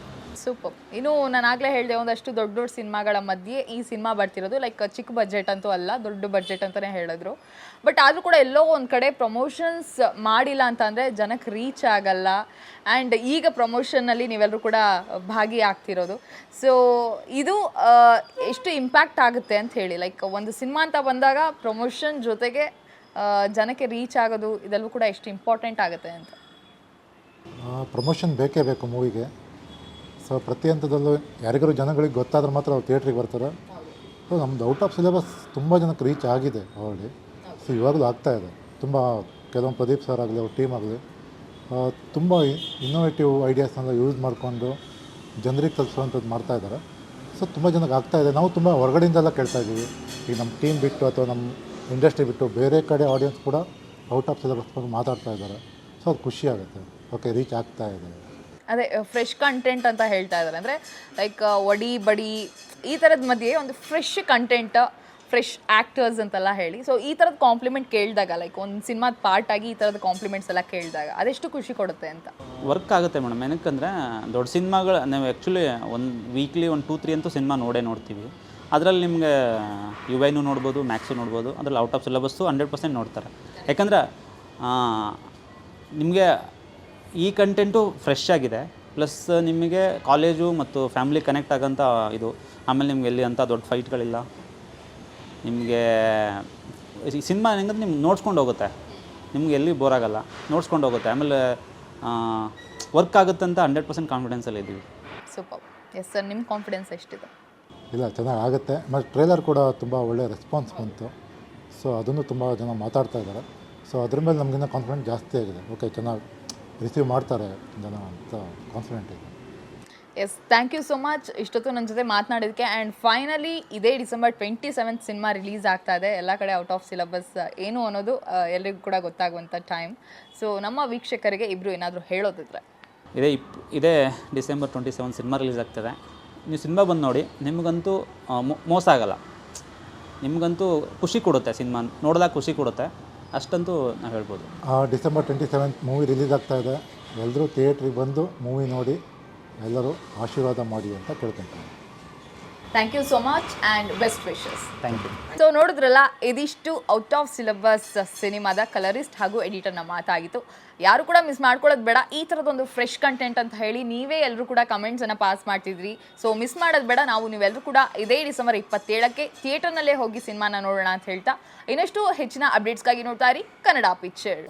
ಸೂಪರ್. ಇನ್ನು ನಾನು ಆಗಲೇ ಹೇಳಿದೆ, ಒಂದಷ್ಟು ದೊಡ್ಡ ದೊಡ್ಡ ಸಿನಿಮಾಗಳ ಮಧ್ಯೆ ಈ ಸಿನಿಮಾ ಬರ್ತಿರೋದು ಲೈಕ್ ಚಿಕ್ಕ ಬಜೆಟ್ ಅಂತೂ ಅಲ್ಲ, ದೊಡ್ಡ ಬಜೆಟ್ ಅಂತಲೇ ಹೇಳಿದ್ರು. ಬಟ್ ಆದರೂ ಕೂಡ ಎಲ್ಲೋ ಒಂದು ಕಡೆ ಪ್ರಮೋಷನ್ಸ್ ಮಾಡಿಲ್ಲ ಅಂತಂದರೆ ಜನಕ್ಕೆ ರೀಚ್ ಆಗಲ್ಲ. ಆ್ಯಂಡ್ ಈಗ ಪ್ರಮೋಷನ್ನಲ್ಲಿ ನೀವೆಲ್ಲರೂ ಕೂಡ ಭಾಗಿಯಾಗ್ತಿರೋದು. ಸೊ ಇದು ಎಷ್ಟು ಇಂಪ್ಯಾಕ್ಟ್ ಆಗುತ್ತೆ ಅಂತ ಹೇಳಿ, ಲೈಕ್ ಒಂದು ಸಿನಿಮಾ ಅಂತ ಬಂದಾಗ ಪ್ರಮೋಷನ್ ಜೊತೆಗೆ ಜನಕ್ಕೆ ರೀಚ್ ಆಗೋದು ಇದೆಲ್ಲವೂ ಕೂಡ ಎಷ್ಟು ಇಂಪಾರ್ಟೆಂಟ್ ಆಗುತ್ತೆ ಅಂತ? ಪ್ರಮೋಷನ್ ಬೇಕೇ ಬೇಕು ಮೂವಿಗೆ. ಸೊ ಪ್ರತಿ ಹಂತದಲ್ಲೂ ಯಾರಿಗಾರು ಜನಗಳಿಗೆ ಗೊತ್ತಾದ್ರೆ ಮಾತ್ರ ಅವ್ರು ಥಿಯೇಟ್ರಿಗೆ ಬರ್ತಾರೆ. ಸೊ ನಮ್ಮದು ಔಟ್ ಆಫ್ ಸಿಲೆಬಸ್ ತುಂಬ ಜನಕ್ಕೆ ರೀಚ್ ಆಗಿದೆ ಆಲ್ರೆಡಿ. ಸೊ ಇವಾಗಲೂ ಆಗ್ತಾಯಿದೆ. ತುಂಬ ಕೆಲವೊಂದು ಪ್ರದೀಪ್ ಸರ್ ಆಗಲಿ ಅವ್ರ ಟೀಮ್ ಆಗಲಿ ತುಂಬ ಇನ್ನೋವೇಟಿವ್ ಐಡಿಯಾಸ್ನೆಲ್ಲ ಯೂಸ್ ಮಾಡಿಕೊಂಡು ಜನರಿಗೆ ತಲುಪಿಸುವಂಥದ್ದು ಮಾಡ್ತಾಯಿದ್ದಾರೆ. ಸೊ ತುಂಬ ಜನಕ್ಕೆ ಆಗ್ತಾಯಿದೆ. ನಾವು ತುಂಬ ಹೊರಗಡೆಯಿಂದೆಲ್ಲ ಕೇಳ್ತಾಯಿದ್ದೀವಿ. ಈಗ ನಮ್ಮ ಟೀಮ್ ಬಿಟ್ಟು ಅಥವಾ ನಮ್ಮ ಇಂಡಸ್ಟ್ರಿ ಬಿಟ್ಟು ಬೇರೆ ಕಡೆ ಆಡಿಯನ್ಸ್ ಕೂಡ ಔಟ್ ಆಫ್ ಸಿಲೆಬಸ್ ಬಗ್ಗೆ ಮಾತಾಡ್ತಾ ಇದ್ದಾರೆ. ಸೊ ಅದು ಖುಷಿ ಆಗುತ್ತೆ, ಓಕೆ ರೀಚ್ ಆಗ್ತಾ ಇದೆ. ಅದೇ ಫ್ರೆಶ್ ಕಂಟೆಂಟ್ ಅಂತ ಹೇಳ್ತಾ ಇದ್ದಾರೆ. ಅಂದರೆ ಲೈಕ್ ಒಡಿ ಬಡಿ ಈ ಥರದ ಮಧ್ಯೆ ಒಂದು ಫ್ರೆಶ್ ಕಂಟೆಂಟ್, ಫ್ರೆಶ್ ಆ್ಯಕ್ಟರ್ಸ್ ಅಂತೆಲ್ಲ ಹೇಳಿ. ಸೊ ಈ ಥರದ ಕಾಂಪ್ಲಿಮೆಂಟ್ ಕೇಳಿದಾಗ, ಲೈಕ್ ಒಂದು ಸಿನಿಮಾದ ಪಾರ್ಟ್ ಆಗಿ ಈ ಥರದ ಕಾಂಪ್ಲಿಮೆಂಟ್ಸ್ ಎಲ್ಲ ಕೇಳಿದಾಗ ಅದೆಷ್ಟು ಖುಷಿ ಕೊಡುತ್ತೆ ಅಂತ? ವರ್ಕ್ ಆಗುತ್ತೆ ಮೇಡಮ್. ಏನಕ್ಕಂದರೆ ದೊಡ್ಡ ಸಿನಿಮಾಗಳು ನಾವು ಆ್ಯಕ್ಚುಲಿ ಒಂದು ವೀಕ್ಲಿ 1-2-3 ಅಂತೂ ಸಿನಿಮಾ ನೋಡ್ತೀವಿ. ಅದರಲ್ಲಿ ನಿಮಗೆ UIನೂ ನೋಡ್ಬೋದು, ಮ್ಯಾಕ್ಸು ನೋಡ್ಬೋದು. ಅದರಲ್ಲಿ ಔಟ್ ಆಫ್ ಸಿಲೆಬಸ್ಸು 100% ನೋಡ್ತಾರೆ. ಯಾಕಂದರೆ ನಿಮಗೆ ಈ ಕಂಟೆಂಟು ಫ್ರೆಶ್ ಆಗಿದೆ, ಪ್ಲಸ್ ನಿಮಗೆ ಕಾಲೇಜು ಮತ್ತು ಫ್ಯಾಮಿಲಿ ಕನೆಕ್ಟ್ ಆಗೋಂಥ ಇದು. ಆಮೇಲೆ ನಿಮ್ಗೆ ಎಲ್ಲಿ ಅಂಥ ದೊಡ್ಡ ಫೈಟ್ಗಳಿಲ್ಲ. ನಿಮಗೆ ಈ ಸಿನಿಮಾ ಹೆಂಗಂದ್ರೆ ನಿಮ್ಗೆ ನೋಡ್ಸ್ಕೊಂಡು ಹೋಗುತ್ತೆ, ನಿಮ್ಗೆ ಎಲ್ಲಿ ಬೋರ್ ಆಗೋಲ್ಲ, ನೋಡ್ಸ್ಕೊಂಡು ಹೋಗುತ್ತೆ. ಆಮೇಲೆ ವರ್ಕ್ ಆಗುತ್ತೆ ಅಂತ 100% ಕಾನ್ಫಿಡೆನ್ಸಲ್ಲಿ ಇದ್ದೀವಿ. ಸೂಪರ್. ಎಸ್ ಸರ್, ನಿಮ್ಮ ಕಾನ್ಫಿಡೆನ್ಸ್ ಎಷ್ಟಿದೆ? ಇಲ್ಲ, ಚೆನ್ನಾಗಿ ಆಗುತ್ತೆ. ಮತ್ತು ಟ್ರೇಲರ್ ಕೂಡ ತುಂಬ ಒಳ್ಳೆಯ ರೆಸ್ಪಾನ್ಸ್ ಬಂತು. ಸೊ ಅದನ್ನು ತುಂಬ ಜನ ಮಾತಾಡ್ತಾ ಇದ್ದಾರೆ. ಸೊ ಅದ್ರ ಮೇಲೆ ನಮಗಿನ್ನ ಕಾನ್ಫಿಡೆಂಟ್ ಜಾಸ್ತಿ ಆಗಿದೆ. ಓಕೆ, ಚೆನ್ನಾಗಿ ರಿಸೀವ್ ಮಾಡ್ತಾರೆ ಜನ ಅಂತ ಕಾನ್ಫಿಡೆಂಟ್ ಇದೆ. Yes, thank you so much ಇಷ್ಟೊತ್ತು ನನ್ನ ಜೊತೆ ಮಾತನಾಡೋದಕ್ಕೆ. ಆ್ಯಂಡ್ ಫೈನಲಿ ಇದೇ ಡಿಸೆಂಬರ್ 27 ಸಿನಿಮಾ ರಿಲೀಸ್ ಆಗ್ತಾ ಇದೆ. ಎಲ್ಲ ಕಡೆ ಔಟ್ ಆಫ್ ಸಿಲೆಬಸ್ ಏನು ಅನ್ನೋದು ಎಲ್ರಿಗೂ ಕೂಡ ಗೊತ್ತಾಗುವಂಥ ಟೈಮ್. ಸೊ ನಮ್ಮ ವೀಕ್ಷಕರಿಗೆ ಇಬ್ಬರು ಏನಾದರೂ ಹೇಳೋದಿದ್ರೆ? ಇದೇ ಡಿಸೆಂಬರ್ 27 ಸಿನಿಮಾ ರಿಲೀಸ್ ಆಗ್ತದೆ. ನೀವು ಸಿನಿಮಾ ಬಂದು ನೋಡಿ, ನಿಮಗಂತೂ ಮೋಸ ಆಗೋಲ್ಲ. ನಿಮಗಂತೂ ಖುಷಿ ಕೊಡುತ್ತೆ, ಸಿನಿಮಾ ನೋಡಿದಾಗ ಖುಷಿ ಕೊಡುತ್ತೆ, ಅಷ್ಟಂತೂ ನಾವು ಹೇಳ್ಬೋದು. ಡಿಸೆಂಬರ್ 27 ಮೂವಿ ರಿಲೀಸ್ ಆಗ್ತಾ ಇದೆ. ಎಲ್ಲರೂ ಥಿಯೇಟ್ರಿಗೆ ಬಂದು ಮೂವಿ ನೋಡಿ ಎಲ್ಲರೂ ಆಶೀರ್ವಾದ ಮಾಡಿ ಅಂತ ಕೇಳ್ಕೊಳ್ತೀನಿ. Thank you so much and best wishes. Thank you. So ನೋಡಿದ್ರಲ್ಲ, ಇದಿಷ್ಟು ಔಟ್ ಆಫ್ ಸಿಲೆಬಸ್ ಸಿನಿಮಾದ ಕಲರಿಸ್ಟ್ ಹಾಗೂ ಎಡಿಟರ್ನ ಮಾತಾಗಿತ್ತು. ಯಾರು ಕೂಡ ಮಿಸ್ ಮಾಡ್ಕೊಳ್ಳೋದು ಬೇಡ. ಈ ಥರದೊಂದು ಫ್ರೆಶ್ ಕಂಟೆಂಟ್ ಅಂತ ಹೇಳಿ ನೀವೇ ಎಲ್ಲರೂ ಕೂಡ ಕಮೆಂಟ್ಸನ್ನು ಪಾಸ್ ಮಾಡ್ತಿದ್ರಿ. ಸೊ ಮಿಸ್ ಮಾಡೋದು ಬೇಡ. ನೀವೆಲ್ಲರೂ ಕೂಡ ಇದೇ ಡಿಸೆಂಬರ್ 27ಕ್ಕೆ ಥಿಯೇಟರ್ನಲ್ಲೇ ಹೋಗಿ ಸಿನಿಮಾನ ನೋಡೋಣ ಅಂತ ಹೇಳ್ತಾ, ಇನ್ನಷ್ಟು ಹೆಚ್ಚಿನ ಅಪ್ಡೇಟ್ಸ್ಗಾಗಿ ನೋಡ್ತಾ ಇರಿ ಕನ್ನಡ ಪಿಕ್ಚರ್.